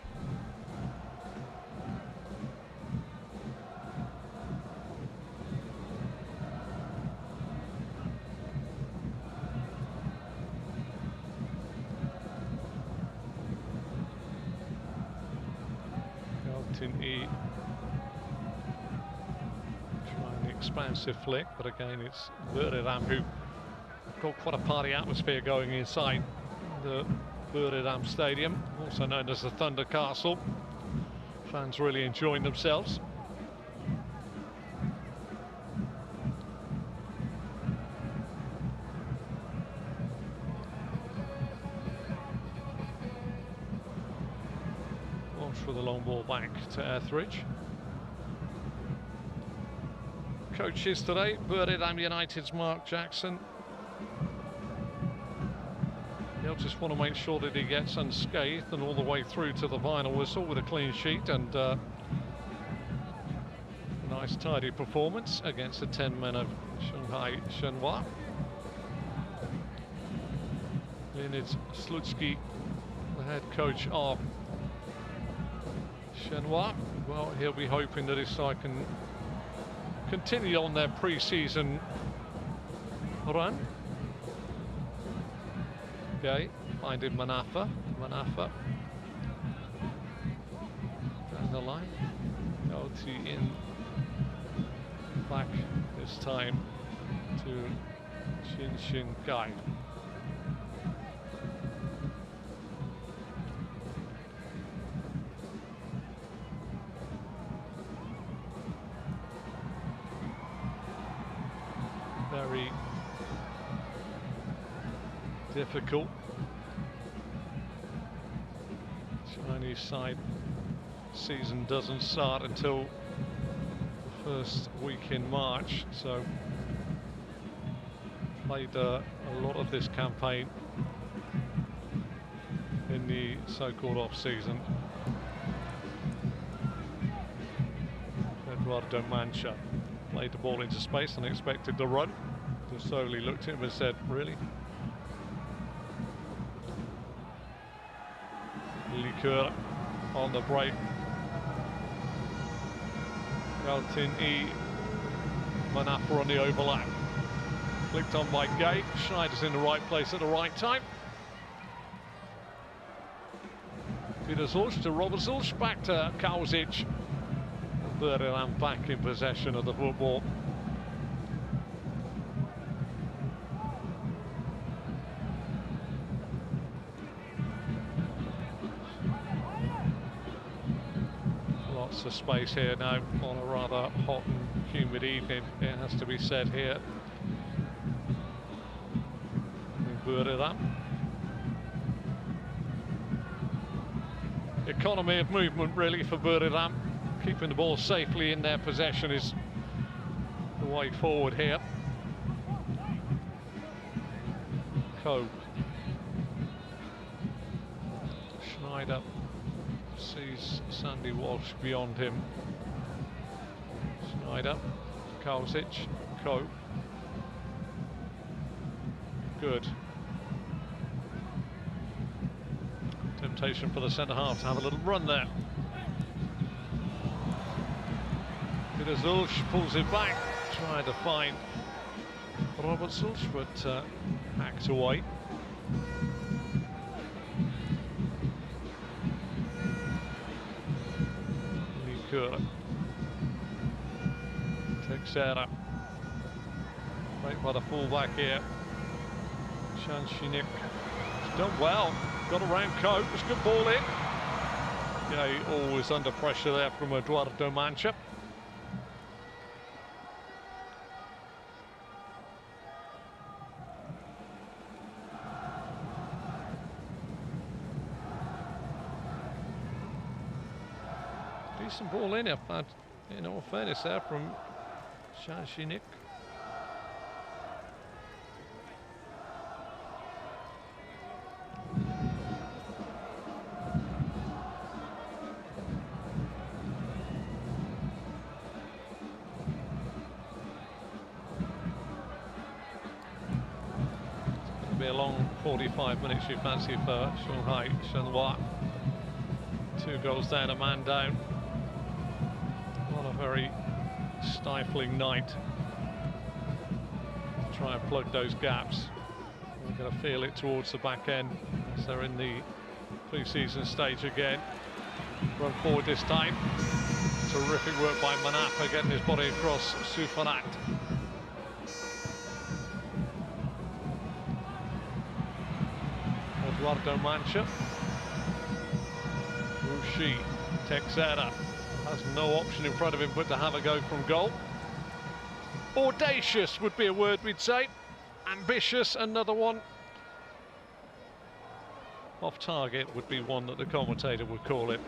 Trying the expansive flick, but again it's Buriram who got quite a party atmosphere going inside the Buriram Stadium, also known as the Thunder Castle. Fans really enjoying themselves. For the long ball back to Etheridge. Coaches today, Buriram United's Mark Jackson. He'll just want to make sure that he gets unscathed and all the way through to the final whistle with a clean sheet and a nice tidy performance against the 10 men of Shanghai Shenhua. Leonid Slutsky, the head coach of Shenhua, well, he'll be hoping that his side can continue on their pre-season run. Okay, finding Manafa down the line. LT in back this time to Shin Gai. Very difficult. Chinese side season doesn't start until the first week in March, so played a lot of this campaign in the so-called off-season. Eduardo Mancha played the ball into space and expected the run. De Soli looked at him and said, really? Liqueur on the break. Galtin E. Manafra on the overlap. Flicked on by Gay. Schneider's in the right place at the right time. Peter Zulch to Robert Zulch, back to Kauzic. Buriram back in possession of the football. Lots of space here now on a rather hot and humid evening, it has to be said here in Buriram. Economy of movement really for Buriram. Keeping the ball safely in their possession is the way forward here. Coe. Schneider sees Sandy Walsh beyond him. Schneider, Kalsic, Ko. Good. Temptation for the centre half to have a little run there. Peter Zulch pulls it back, trying to find Robert Zulch, but hacked away. Likur. Texera. Right by the fullback here. Shanshinik. He's done well. Got around Cope. It's a good ball in. Yeah, always under pressure there from Eduardo Mancha. Decent ball in, in all fairness there from Shanshinik. Be a long 45 minutes, you fancy, for Shanghai Shenhua. 2 goals down, a man down. What a very stifling night to try and plug those gaps. We're going to feel it towards the back end as they're in the pre-season stage again. Run forward this time. Terrific work by Manapa, getting his body across Sufanat. Eduardo Mancha. Rushi. Texera has no option in front of him but to have a go from goal. Audacious would be a word we'd say. Ambitious, another one. Off target would be one that the commentator would call it.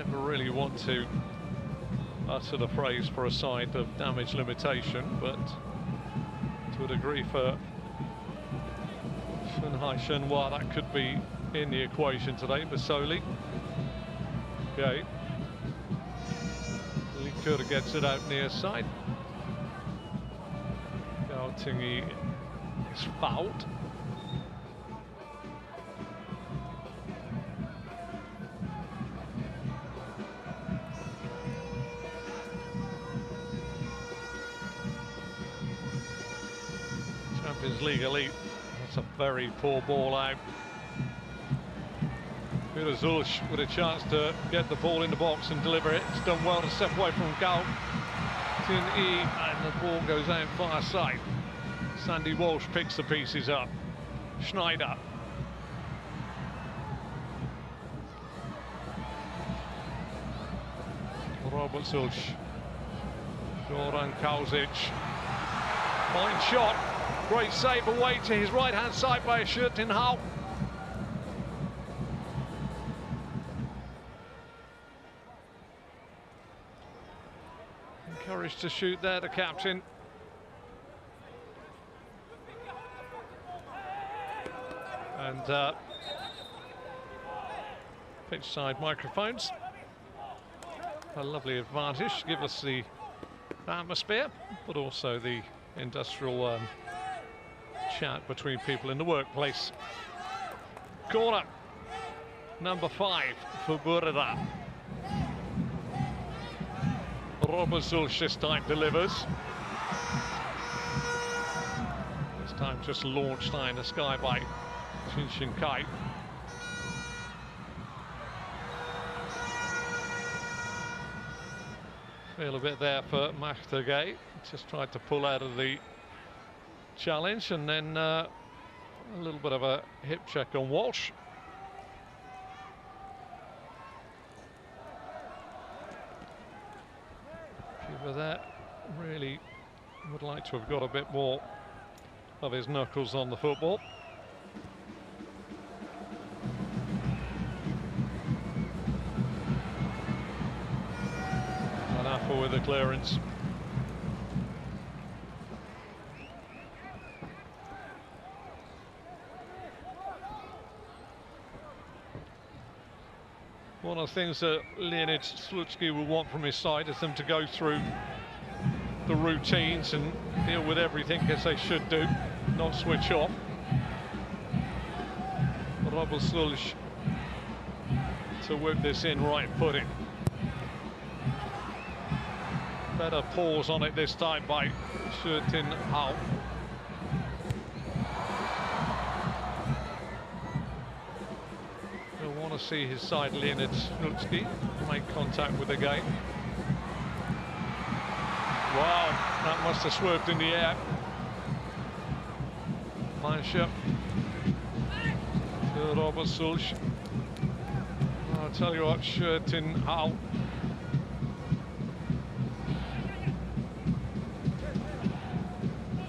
Really want to utter the phrase for a side of damage limitation, but to a degree for Shanghai Shenhua that could be in the equation today. Basoli, okay, Likur gets it out near side. Gao Tingi is fouled. Champions League Elite. That's a very poor ball out. Peter Zulch with a chance to get the ball in the box and deliver it. It's done well to step away from Gao Tin-Yi, and the ball goes out far side. Sandy Walsh picks the pieces up. Schneider. Robert Zulch. Goran Kalsic. Fine shot. Great save away to his right-hand side by Schutenhau. Encouraged to shoot there, the captain. And pitch side microphones. A lovely advantage to give us the atmosphere, but also the industrial chat between people in the workplace. Corner number 5 for Buriram. Robert Zulch this time delivers. This time just launched high in the sky by Shinshin Kai. Feel a bit there for Matchday. Just tried to pull out of the challenge, and then a little bit of a hip check on Walsh. Keeper there really Would like to have got a bit more of his knuckles on the football. And Apple with the clearance. One of the things that Leonid Slutsky will want from his side is them to go through the routines and deal with everything as they should do, not switch off. Robert Sulj to whip this in right-footed. Better pause on it this time by Shutin Hao. He'll want to see his side, Leonid Slutsky, make contact with the game. Wow, that must have swerved in the air. Manship to Robert Sulj. I'll tell you what, Shutin Hao.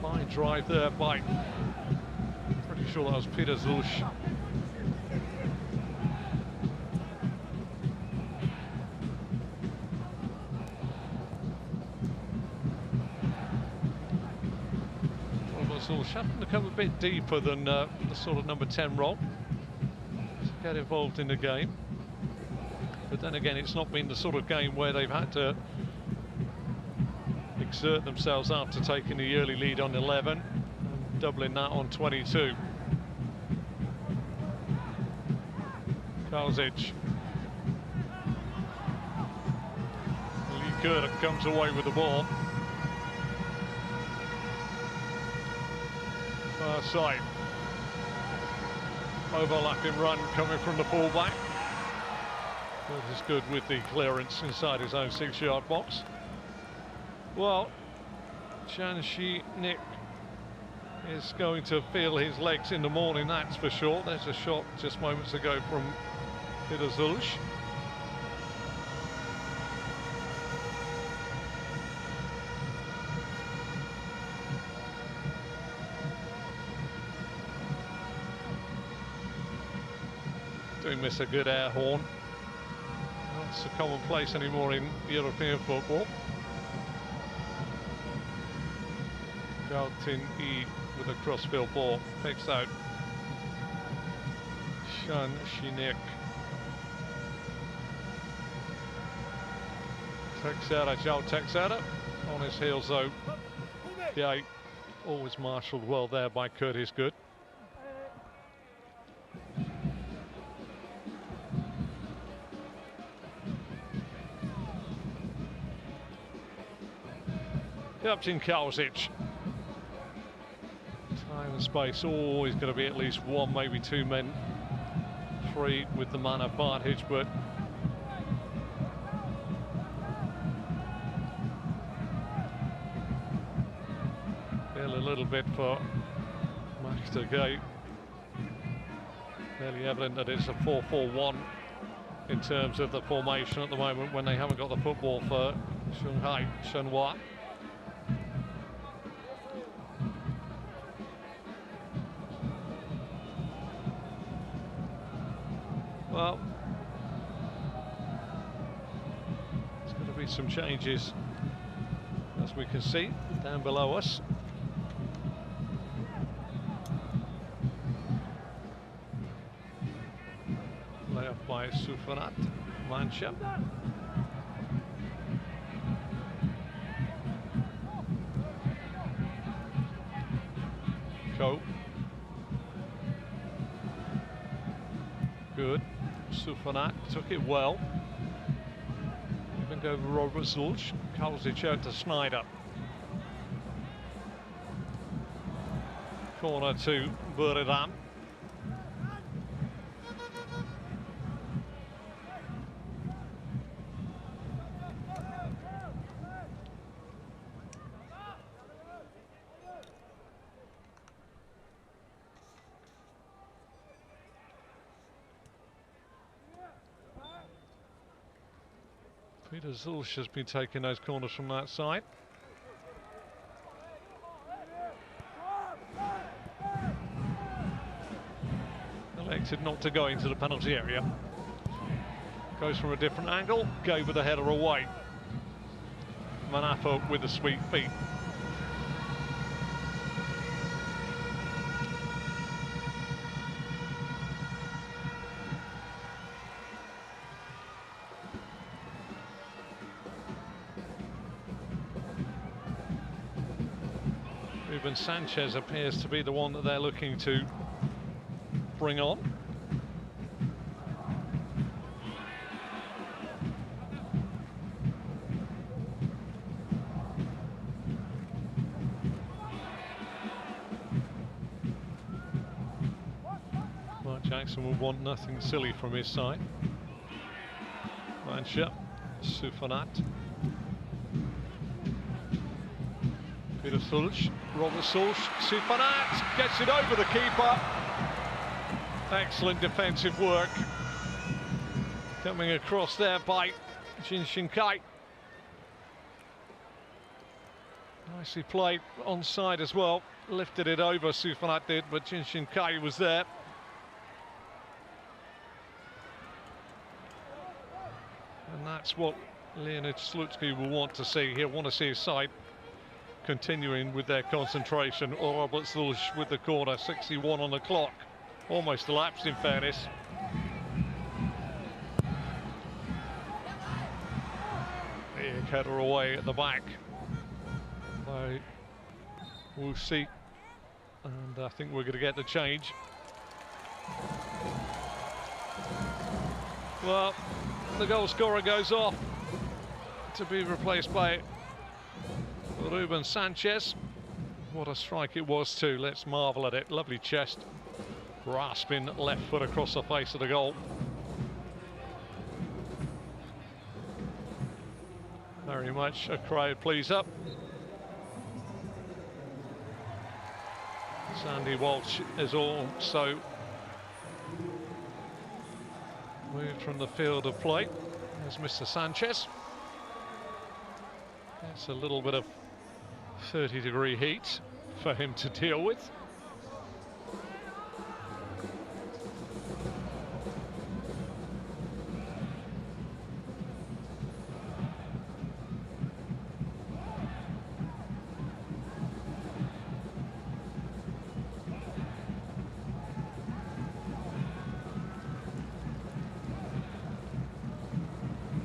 Fine drive there by, pretty sure that was Peter Zulj. Having to come a bit deeper than the sort of number 10 role to get involved in the game, but then again it's not been the sort of game where they've had to exert themselves after taking the early lead on 11 and doubling that on 22. Kalzic. Liker comes away with the ball. Far side. Overlapping run coming from the fullback. That is good with the clearance inside his own 6-yard box. Well, Chan Shi-nik is going to feel his legs in the morning, that's for sure. There's a shot just moments ago from Peter Zulj. Doing this a good air horn. Not so commonplace anymore in European football. Galtin E with a crossfield ball, picks out Chan Shi-nik. Texera, Zhao Texera on his heels though. Yeah, always marshalled well there by Curtis Good. Captain Kalzic. Time and space always going to be at least one, maybe two men free with the man advantage, but feel a little bit for matchday. Fairly evident that it's a 4-4-1 in terms of the formation at the moment when they haven't got the football for Shanghai Shenhua. Well, there's going to be some changes, as we can see down below us. Lay off by Sufanat Mancha. Go. Good. Sufanat took it well. Even over Robert Zulj. Kalzic out to Snyder. Corner to Buriram. Peter Zulj has been taking those corners from that side. elected not to go into the penalty area. Goes from a different angle, gave with the header away. Manafa with the sweet feet. Ruben Sanchez appears to be the one that they're looking to bring on. Mark Jackson will want nothing silly from his side. Mancha, Sufanat. Peter Sulch, Robert Sulch, Sufanat gets it over the keeper. Excellent defensive work. Coming across there by Jin Shinkai. Nicely played onside as well. Lifted it over, Sufanat did, but Jin Shinkai was there. And that's what Leonid Slutsky will want to see. He'll want to see his side continuing with their concentration. Or Robert Sulch with the corner, 61 on the clock. Almost elapsed, in fairness. Big header away at the back by Wusi, and I think we're going to get the change. Well, the goal scorer goes off to be replaced by Ruben Sanchez. What a strike it was too. Let's marvel at it. Lovely chest, grasping left foot across the face of the goal. Very much a crowd pleaser. Sandy Walsh is also moved from the field of play. There's Mr. Sanchez. It's a little bit of 30-degree heat for him to deal with.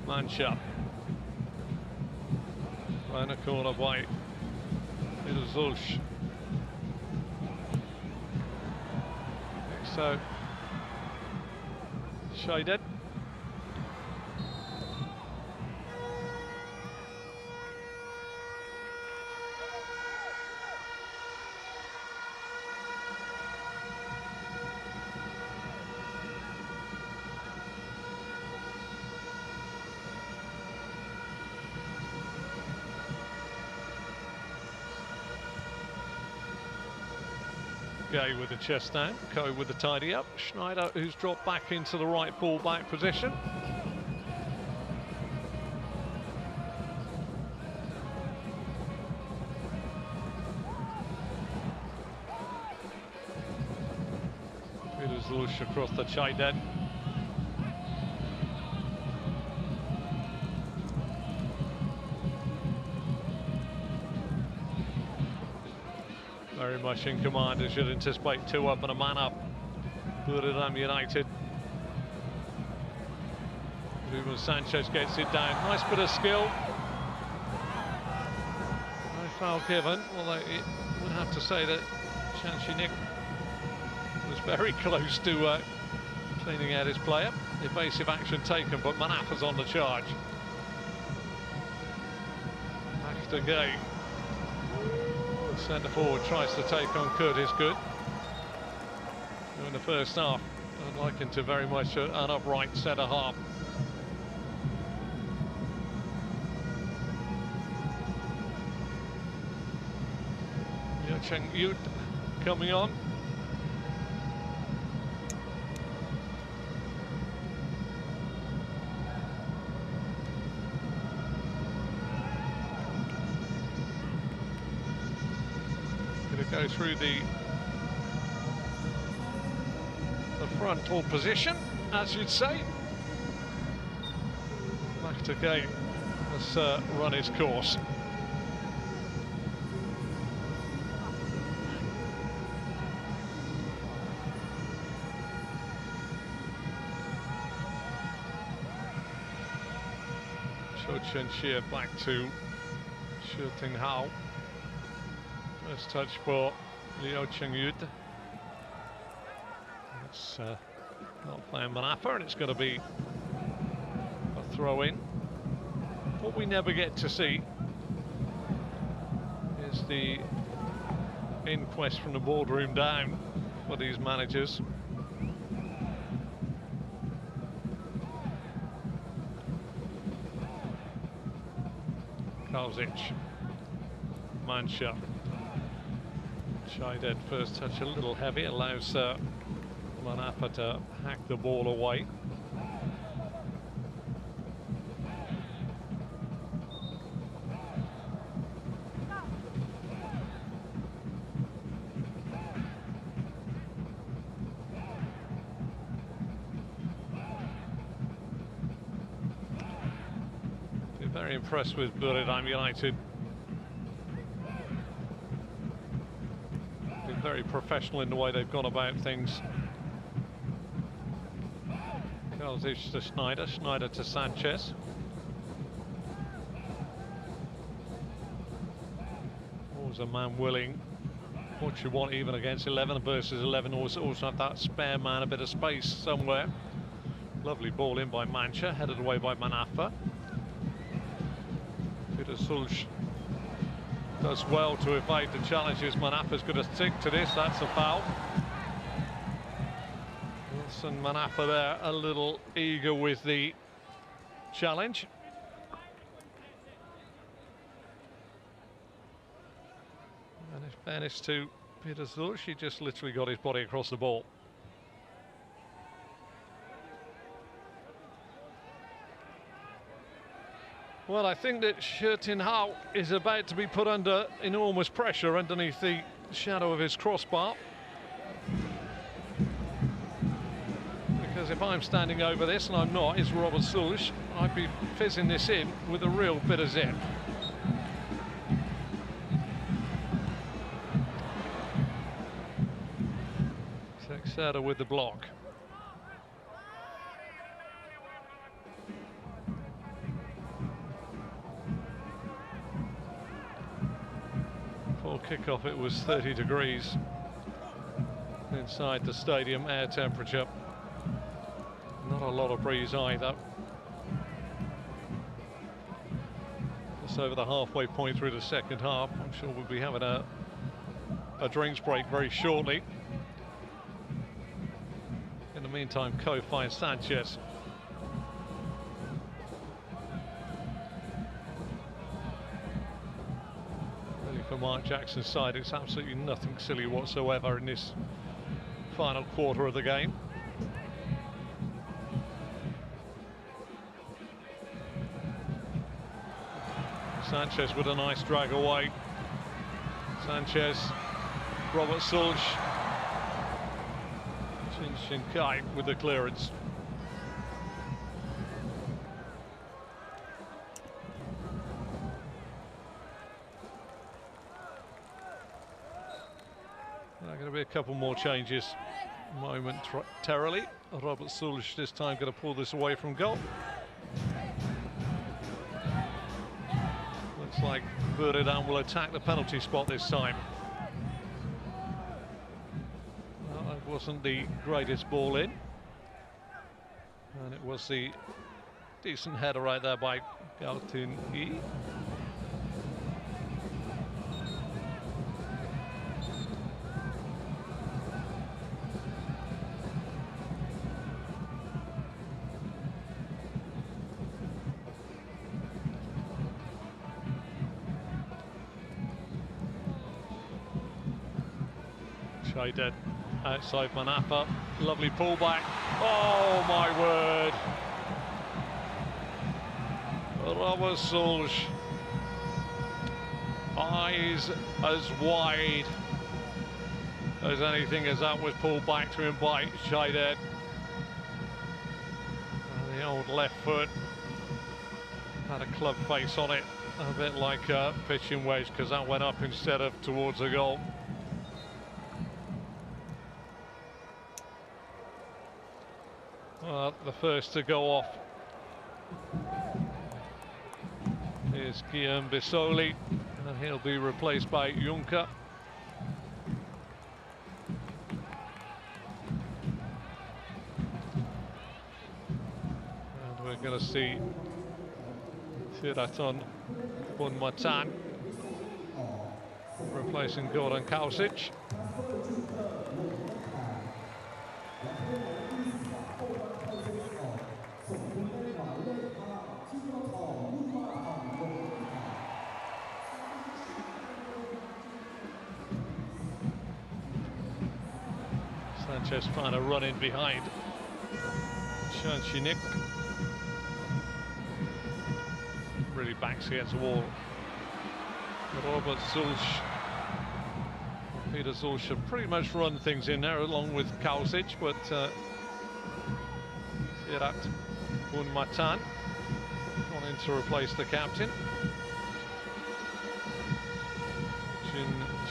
Mancha. Right in the corner by Zulch. So, Shaded. Gay with the chest down, Coe with the tidy up, Schneider who's dropped back into the right full-back position. Peter Zulch across the Chaiden. Very much in command, as you'd anticipate. 2 up and a man up. Buriram United. Ruben Sanchez gets it down. Nice bit of skill. No foul given, although it would have to say that Chanshinik was very close to cleaning out his player. Evasive action taken, but Manafa's on the charge. Back to Gay. Centre forward tries to take on Curtis Good in the first half. I'd liken to very much an upright centre half. Cheng Yut coming on. Go through the frontal position, as you'd say. Matchday has run its course. Chen back to Shooting Hao. First touch for Liu Chengyud. It's not playing Manapa, and it's going to be a throw in. What we never get to see is the inquest from the boardroom down for these managers. Kalzic, Mancha, Shaidet first touch a little heavy, allows Manapa to hack the ball away. Very impressed with Buriram United. Been very professional in the way they've gone about things. Kalzic to Schneider, Schneider to Sanchez. Always a man willing. What you want even against 11 versus 11, also have that spare man, a bit of space somewhere. Lovely ball in by Mancha, headed away by Manapa. Sulj does well to evade the challenges. Manapa's going to stick to this. That's a foul. Wilson Manapa there a little eager with the challenge. And in fairness to Peter Sulj, he just literally got his body across the ball. Well, I think that Shooting Hao is about to be put under enormous pressure underneath the shadow of his crossbar. Because if I'm standing over this, and I'm not, it's Robert Sulj, I'd be fizzing this in with a real bit of zip. Texada with the block. Kickoff, it was 30 degrees inside the stadium, air temperature. Not a lot of breeze either. Just over the halfway point through the second half. I'm sure we'll be having a drinks break very shortly. In the meantime, Ko finds Sanchez. For Mark Jackson's side, it's absolutely nothing silly whatsoever in this final quarter of the game. Sanchez with a nice drag away. Sanchez, Robert Sulj, Shinkai with the clearance. Going to be a couple more changes momentarily. Robert Sulj this time going to pull this away from goal. Looks like Buriram will attack the penalty spot this time. Well, that wasn't the greatest ball in, and it was the decent header right there by Galtin E. Shaidet outside Manapa, lovely pullback. Oh my word! Robert Sulj, eyes as wide as anything as that was pulled back to him by Shaidet. The old left foot had a club face on it, a bit like a pitching wedge, because that went up instead of towards the goal. The first to go off is Guillaume Bissoli, and he'll be replaced by Juncker. And we're going to see Thiraton Bunmatan replacing Goran Kausic. Sanchez trying to run in behind Shanghai. Really backs against the wall. Robert Zulch, Peter Zulch should pretty much run things in there along with Kausic, but Thirat Bunmatan gone in to replace the captain.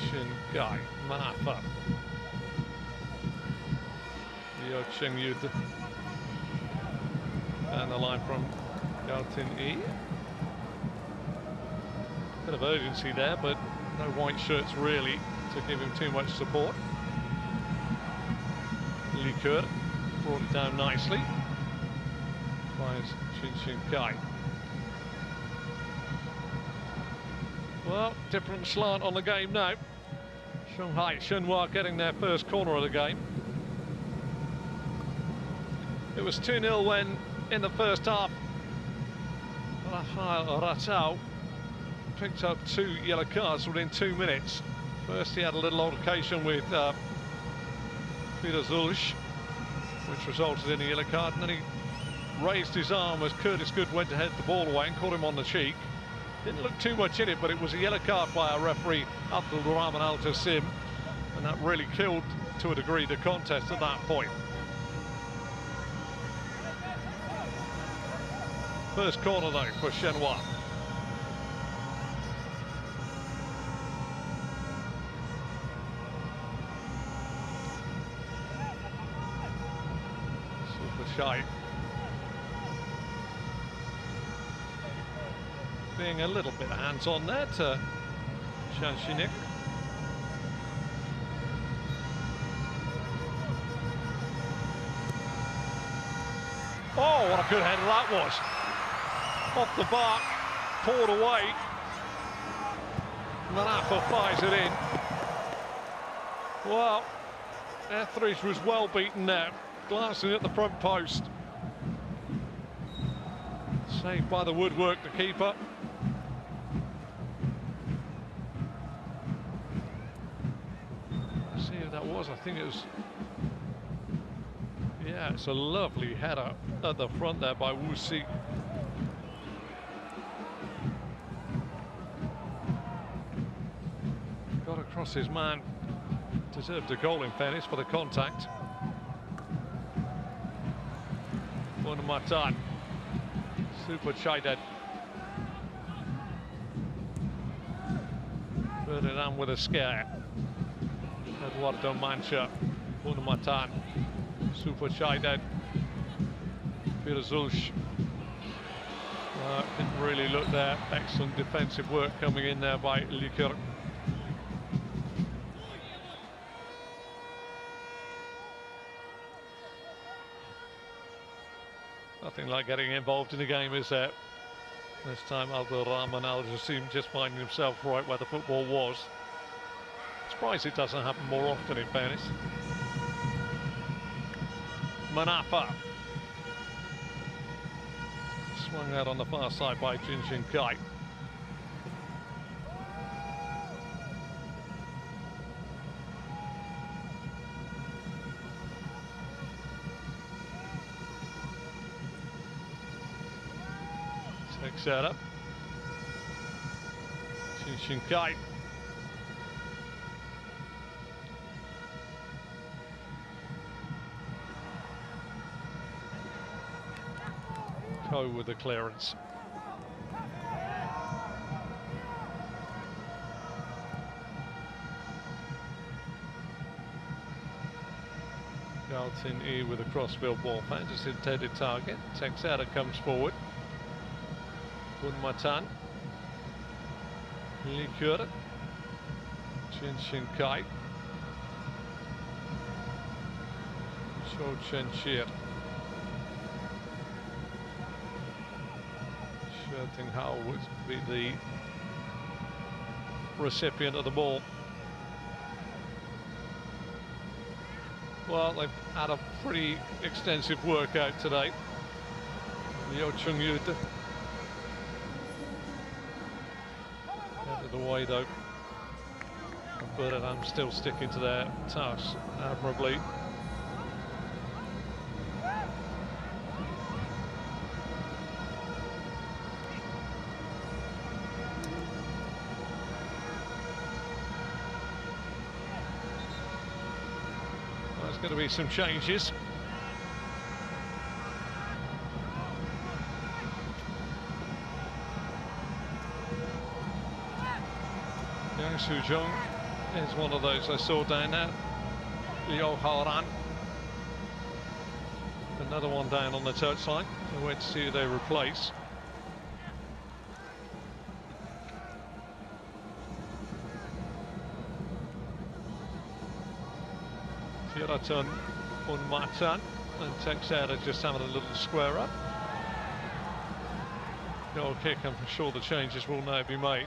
Jin Gai Manafa. Yo Cheng Yud. And the line from Galtin E. Bit of urgency there, but no white shirts really to give him too much support. Liker brought it down nicely. Finds Shin Kai. Well, different slant on the game now. Shanghai Shenhua getting their first corner of the game. It was 2-0 when, in the first half, Rafael Ratau picked up 2 yellow cards within 2 minutes. First he had a little altercation with Peter Zulch, which resulted in a yellow card, and then he raised his arm as Curtis Good went to head the ball away and caught him on the cheek. Didn't look too much in it, but it was a yellow card by our referee Abdul Rahman Al Jassim, and that really killed to a degree the contest at that point. First corner though for Shenhua. Super shy. Being a little bit hands-on there to Shanghai. Oh, what a good header that was. Off the bar, poured away. Manafa fires it in. Well, Etheridge was well beaten there, glancing at the front post. Saved by the woodwork, the keeper. Let's see who that was. I think it was... Yeah, it's a lovely header at the front there by Wu Si. Got across his man. Deserved a goal in fairness for the contact. Bunmatan. Super Chaidet. Buriram with a scare. Eduardo Mancha. Bunmatan. Super Chaidet. Peter Zulch. Didn't really look there. Excellent defensive work coming in there by Liker. Nothing like getting involved in the game, is there? This time Abdul Rahman Al Jassim just finding himself right where the football was. Surprised it doesn't happen more often, in fairness. Manafa. Swung out on the far side by Jin Kai. Takes that up. Jin Kai. Ho with the clearance. Galtin E with a crossfield ball, finds his intended target. Texada comes forward. Bunmatan. Likur. Chin Shin Kai. Cho Chen Chir. Shirting Hao would be the recipient of the ball. Well, they've had a pretty extensive workout today. Liu Chung Yud out of the way though. Buriram still sticking to their task admirably. There's going to be some changes. Yang Suzhong is one of those I saw down there. Liu Haoran. Another one down on the touchline. We'll wait to see who they replace. Tiratan Bunmatan and Texada just having a little square up. Goal kick, I'm sure the changes will now be made.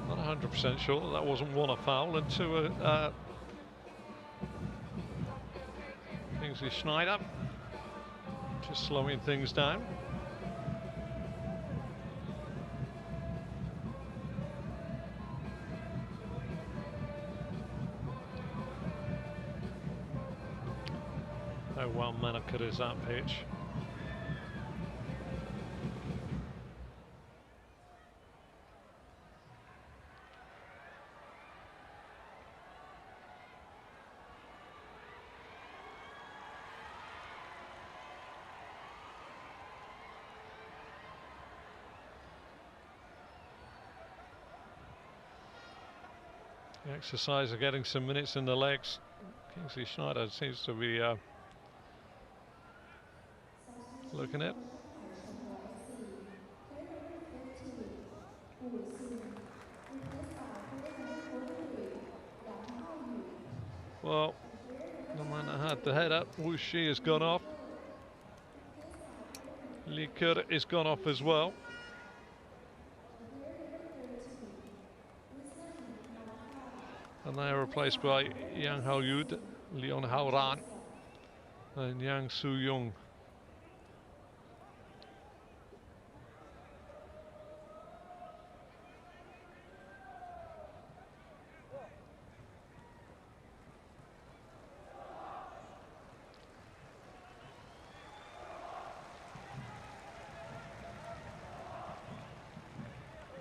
Not 100% sure that wasn't one a foul and two Kingsley Schneider just slowing things down. How well manicured is that pitch? The exercise of getting some minutes in the legs. Kingsley Schneider seems to be looking at. Well, the man that had the head up, Wu Shi has gone off. Li Kur is gone off as well. And they are replaced by Yang Hao Yud, Leon Hao Ran, and Yang Su Young.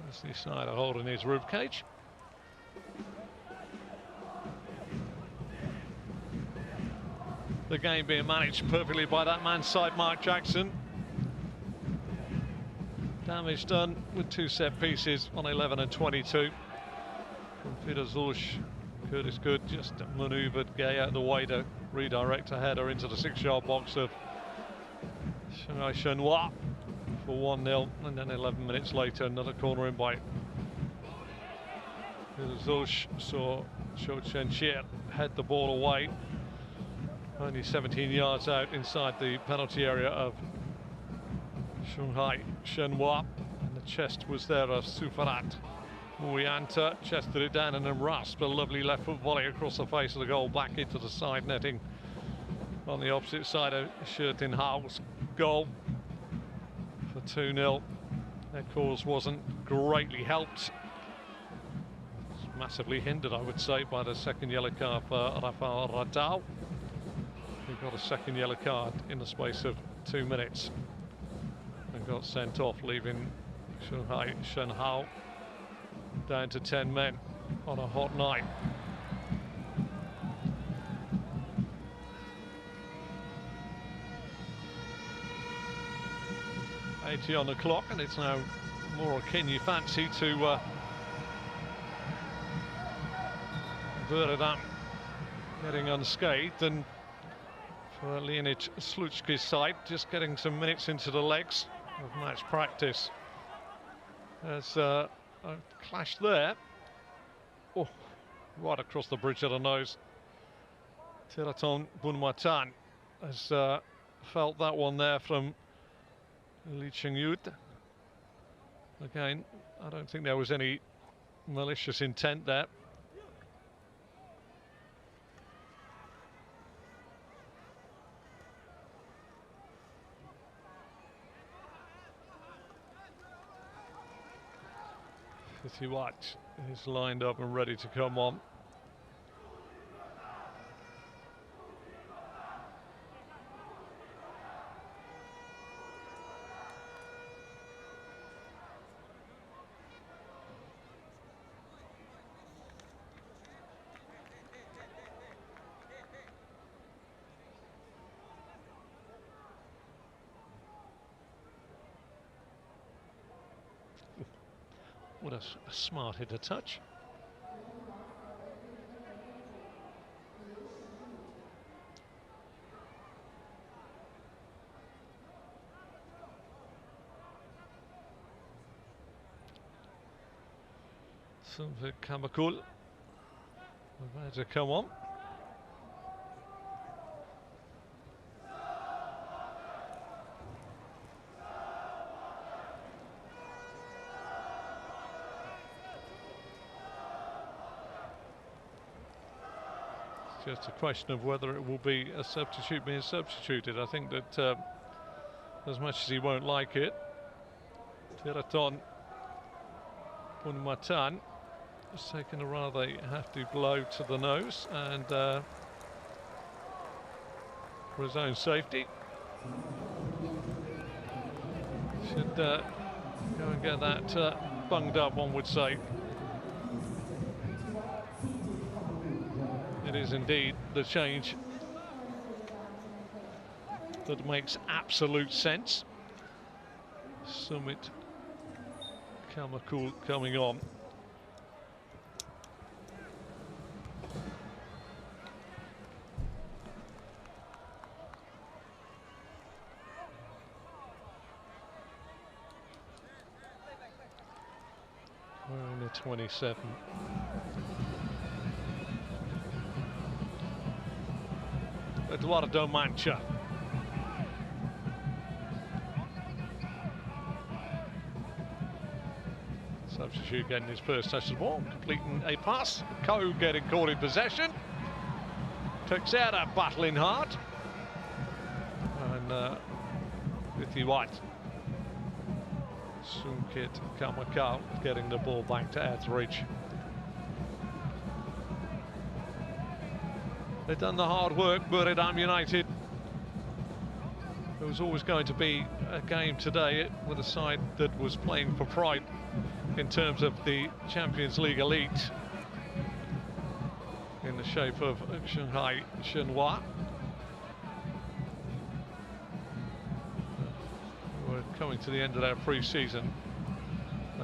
Wesley Snyder holding his rib cage. The game being managed perfectly by that man side, Mark Jackson. Damage done with two set pieces on 11 and 22. From Peter Zulch, Curtis Good just manoeuvred Gay out of the way to redirect a header into the 6-yard box of Shanghai Shenhua for 1-0, and then 11 minutes later another corner in by Peter Zulch saw Cho Chen Chir head the ball away. Only 17 yards out inside the penalty area of Shanghai Shenhua, and the chest was there of Sufarat. Muyanta chested it down and then rasped a lovely left foot volley across the face of the goal back into the side netting on the opposite side of Shirtin Hao's goal for 2-0. Their cause wasn't greatly helped. It's massively hindered, I would say, by the second yellow card for Rafael Radal. He got a second yellow card in the space of 2 minutes and got sent off, leaving Shanghai Shenhua down to 10 men on a hot night. .80 on the clock, and it's now more akin, you fancy, to Buriram getting unscathed than for Leonid Slutsky's side, just getting some minutes into the legs of match practice. There's a clash there. Oh, right across the bridge of the nose. Tiraton Bunmatan has felt that one there from Li Chengyut. Again, I don't think there was any malicious intent there. Wat is lined up and ready to come on. What a smart hitter touch. Something Kamakul about to come on. Just a question of whether it will be a substitute being substituted. I think that as much as he won't like it, Tiraton Bunmatan has taken a rather hefty blow to the nose, and for his own safety should go and get that bunged up, one would say. It is indeed the change that makes absolute sense. Sumit Kamakul coming on. We're in the 27. Eduardo Mancha. Substitute getting his first touch of the ball, completing a pass. Ko getting caught in possession. Takes out a battling hard. And Wat. Sunkit Kamakal getting the ball back to Etheridge. They've done the hard work, Buriram United. There was always going to be a game today with a side that was playing for pride in terms of the Champions League Elite, in the shape of Shanghai Shenhua. We're coming to the end of their pre-season.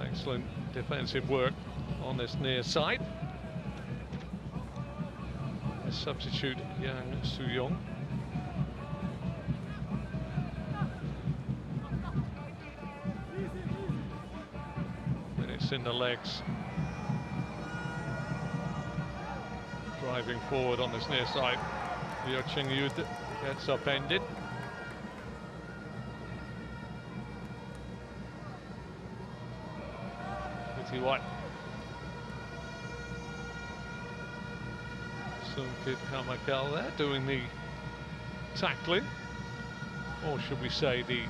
Excellent defensive work on this near side. Substitute Yang Soo-young. Minutes in the legs. Driving forward on this near side. Liu Chengyut gets upended. What? Sunkit Kamakal there doing the tackling, or should we say the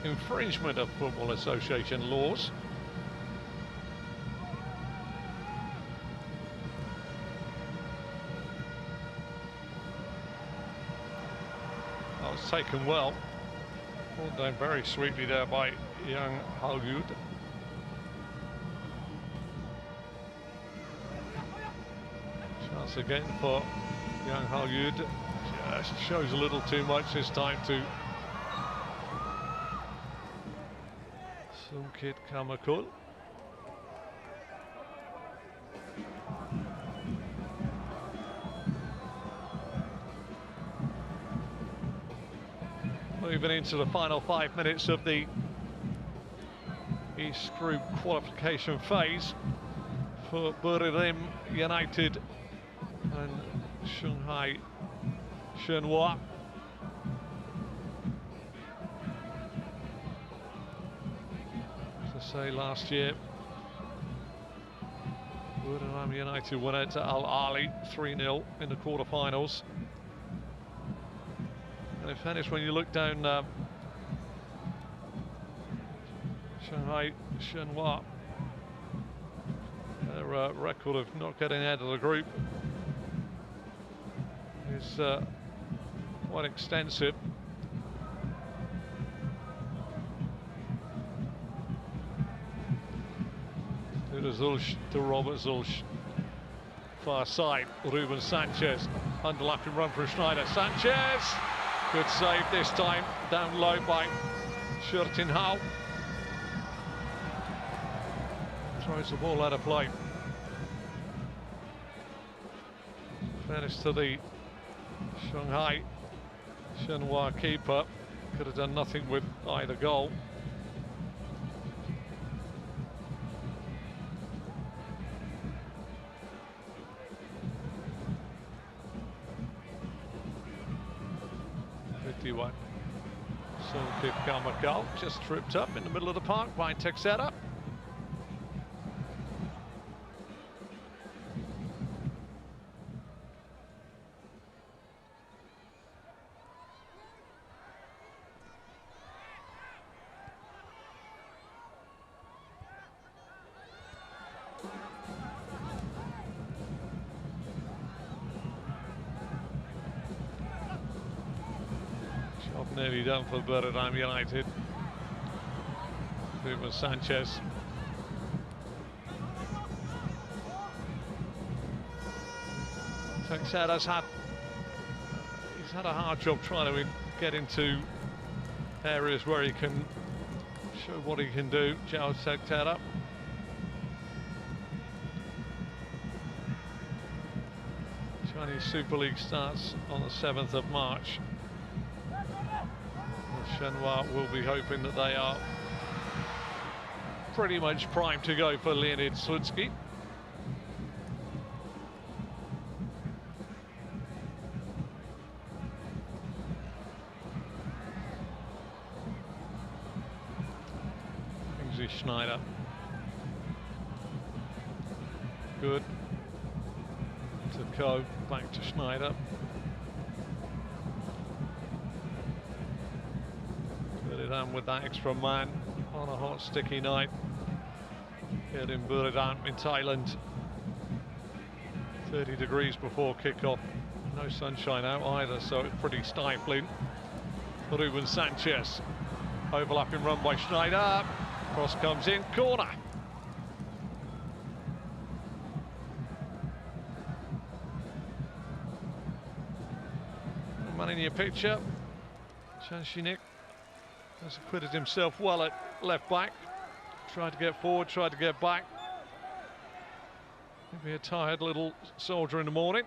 infringement of Football Association laws. That was taken well. Pulled down very sweetly there by Yang Halyud. Chance again for Yang Halyud. Just shows a little too much this time to Sungkit Kamakul. Moving into the final 5 minutes of the East Group qualification phase for Buriram United and Shanghai Shenhua. As I say, last year Buriram United won out to Al Ali 3-0 in the quarterfinals. And in fairness, when you look down Shanghai Shenhua, their record of not getting out of the group is quite extensive. To Zulch, to Robert Zulch. Far side, Ruben Sanchez. Underlapping run for Schneider. Sanchez! Good save this time, down low by Schertinhau. Throws the ball out of play. Fairness to the Shanghai Shenhua keeper, could have done nothing with either goal. Sungkit Kamakul just tripped up in the middle of the park by Texera. Nearly done for Buriram United. Ruben Sanchez. Texera's had a hard job trying to get into areas where he can show what he can do. João Texera. Chinese Super League starts on the 7th of March. Shenhua will be hoping that they are pretty much primed to go for Leonid Slutsky. Kingsley Schneider. Good. To Ko, back to Schneider. Buriram with that extra man on a hot sticky night here in Buriram in Thailand. 30 degrees before kickoff, no sunshine out either, so it's pretty stifling. Ruben Sanchez, overlapping run by Schneider, cross comes in, corner. Man in your picture, Chanshinik. Has acquitted himself well at left back. Tried to get forward, tried to get back. Maybe a tired little soldier in the morning.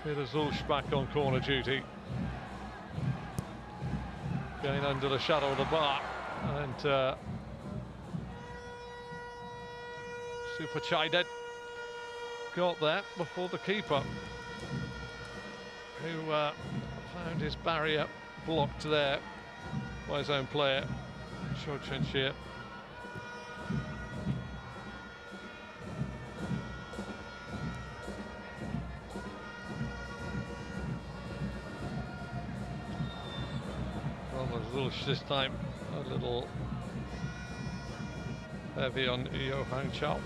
Peter Zulch back on corner duty. Going under the shadow of the bar. And Super Chaidet got there before the keeper, who found his barrier blocked there by his own player, Cho Chen-shir. Zulch this time a little heavy on Johan Chow.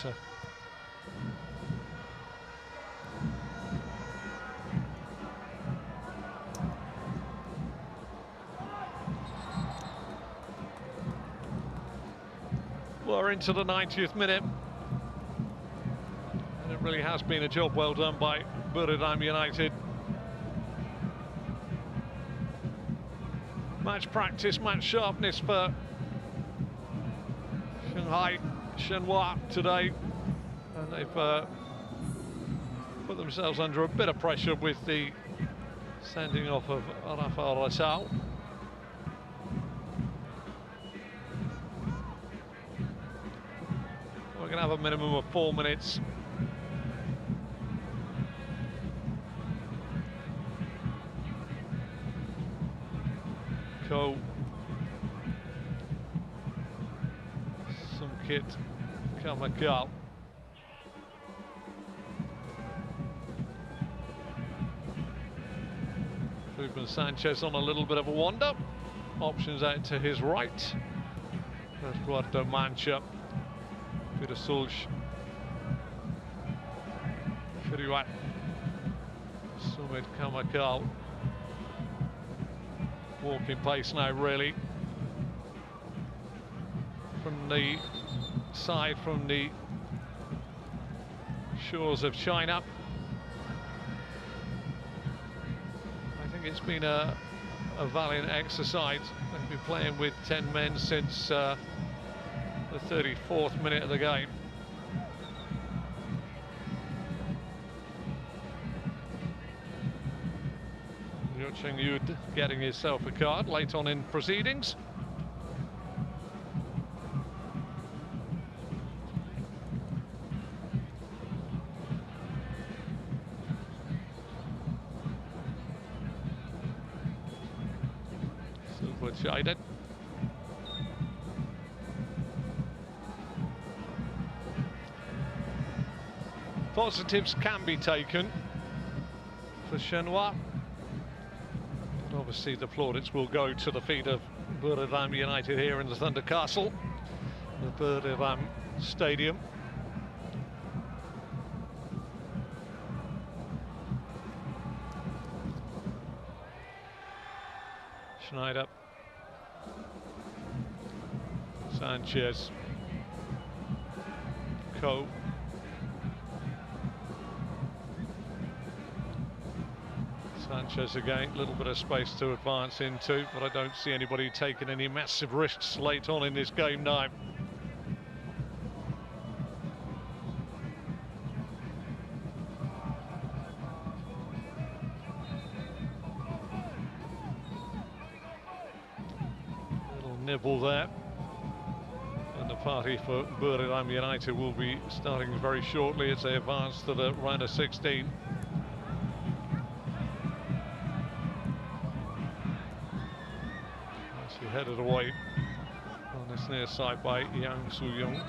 better. We're into the 90th minute. And it really has been a job well done by Buriram United. Match practice, match sharpness for Shanghai Shenhua today. And they've put themselves under a bit of pressure with the sending off of Rafael Rasal. We're going to have a minimum of 4 minutes. Cool. Some kit Kamakal. Ruben Sanchez on a little bit of a wander. Options out to his right. Eduardo Mancha. Peter Sulj. Firiwat. Sumit Kamakal. Walking pace now, really. From the side, from the shores of China. I think it's been a valiant exercise. They've been playing with 10 men since the 34th minute of the game. Cheng Yud getting himself a card late on in proceedings. Super shaded. Positives can be taken for Shenhua. Obviously the plaudits will go to the feet of Buriram United here in the Thunder Castle, the Buriram Stadium. Schneider, Sanchez, Ko. Sanchez again, a little bit of space to advance into, but I don't see anybody taking any massive risks late on in this game now. Little nibble there. And the party for Buriram United will be starting very shortly as they advance to the round of 16. Headed away on this near side by Yang Su-young.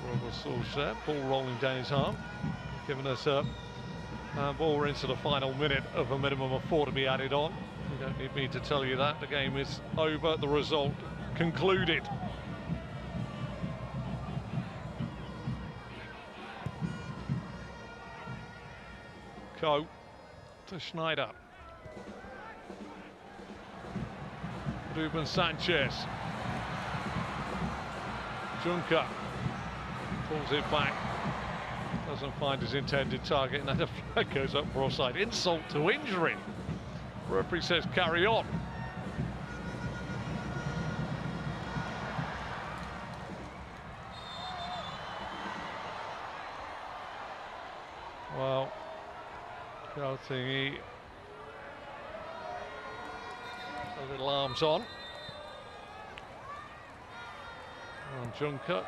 Robert Solskjaer, ball rolling down his arm, giving us a ball. We're into the final minute of a minimum of 4 to be added on. You don't need me to tell you that. The game is over, the result concluded. Ko to Schneider. Ruben Sanchez. Juncker pulls it back. Doesn't find his intended target, and then the flag goes up for offside. Insult to injury. Referee says carry on. Well, Thingy, a little arms on Juncker.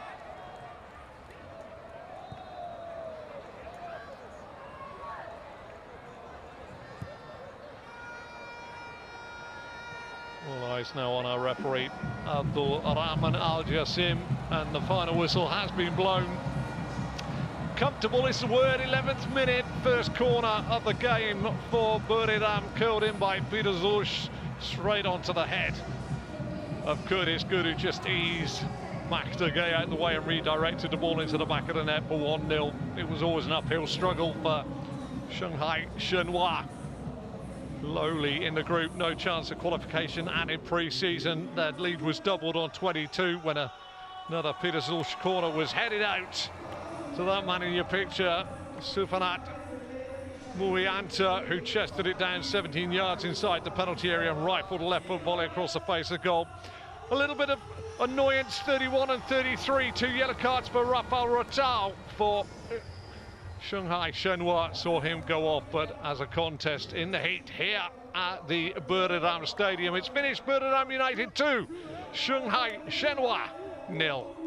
All eyes now on our referee, Abdul Rahman Al Jassim, and the final whistle has been blown. comfortable is the word. 11th minute, first corner of the game for Buriram, curled in by Beetween, straight onto the head of Kurtis. Good, who just eased matchday out the way and redirected the ball into the back of the net for 1-0. It was always an uphill struggle for Shanghai Shenhua. Lowly in the group, no chance of qualification, and in pre-season that lead was doubled on 22 when another Beetween corner was headed out. So that man in your picture, Sufanat Muianta, who chested it down 17 yards inside the penalty area and rifled a left foot volley across the face of goal. A little bit of annoyance, 31 and 33, 2 yellow cards for Rafael Rotao for Shanghai Shenhua, saw him go off, but as a contest in the heat here at the Buriram Stadium, it's finished. Buriram United 2, Shanghai Shenhua 0.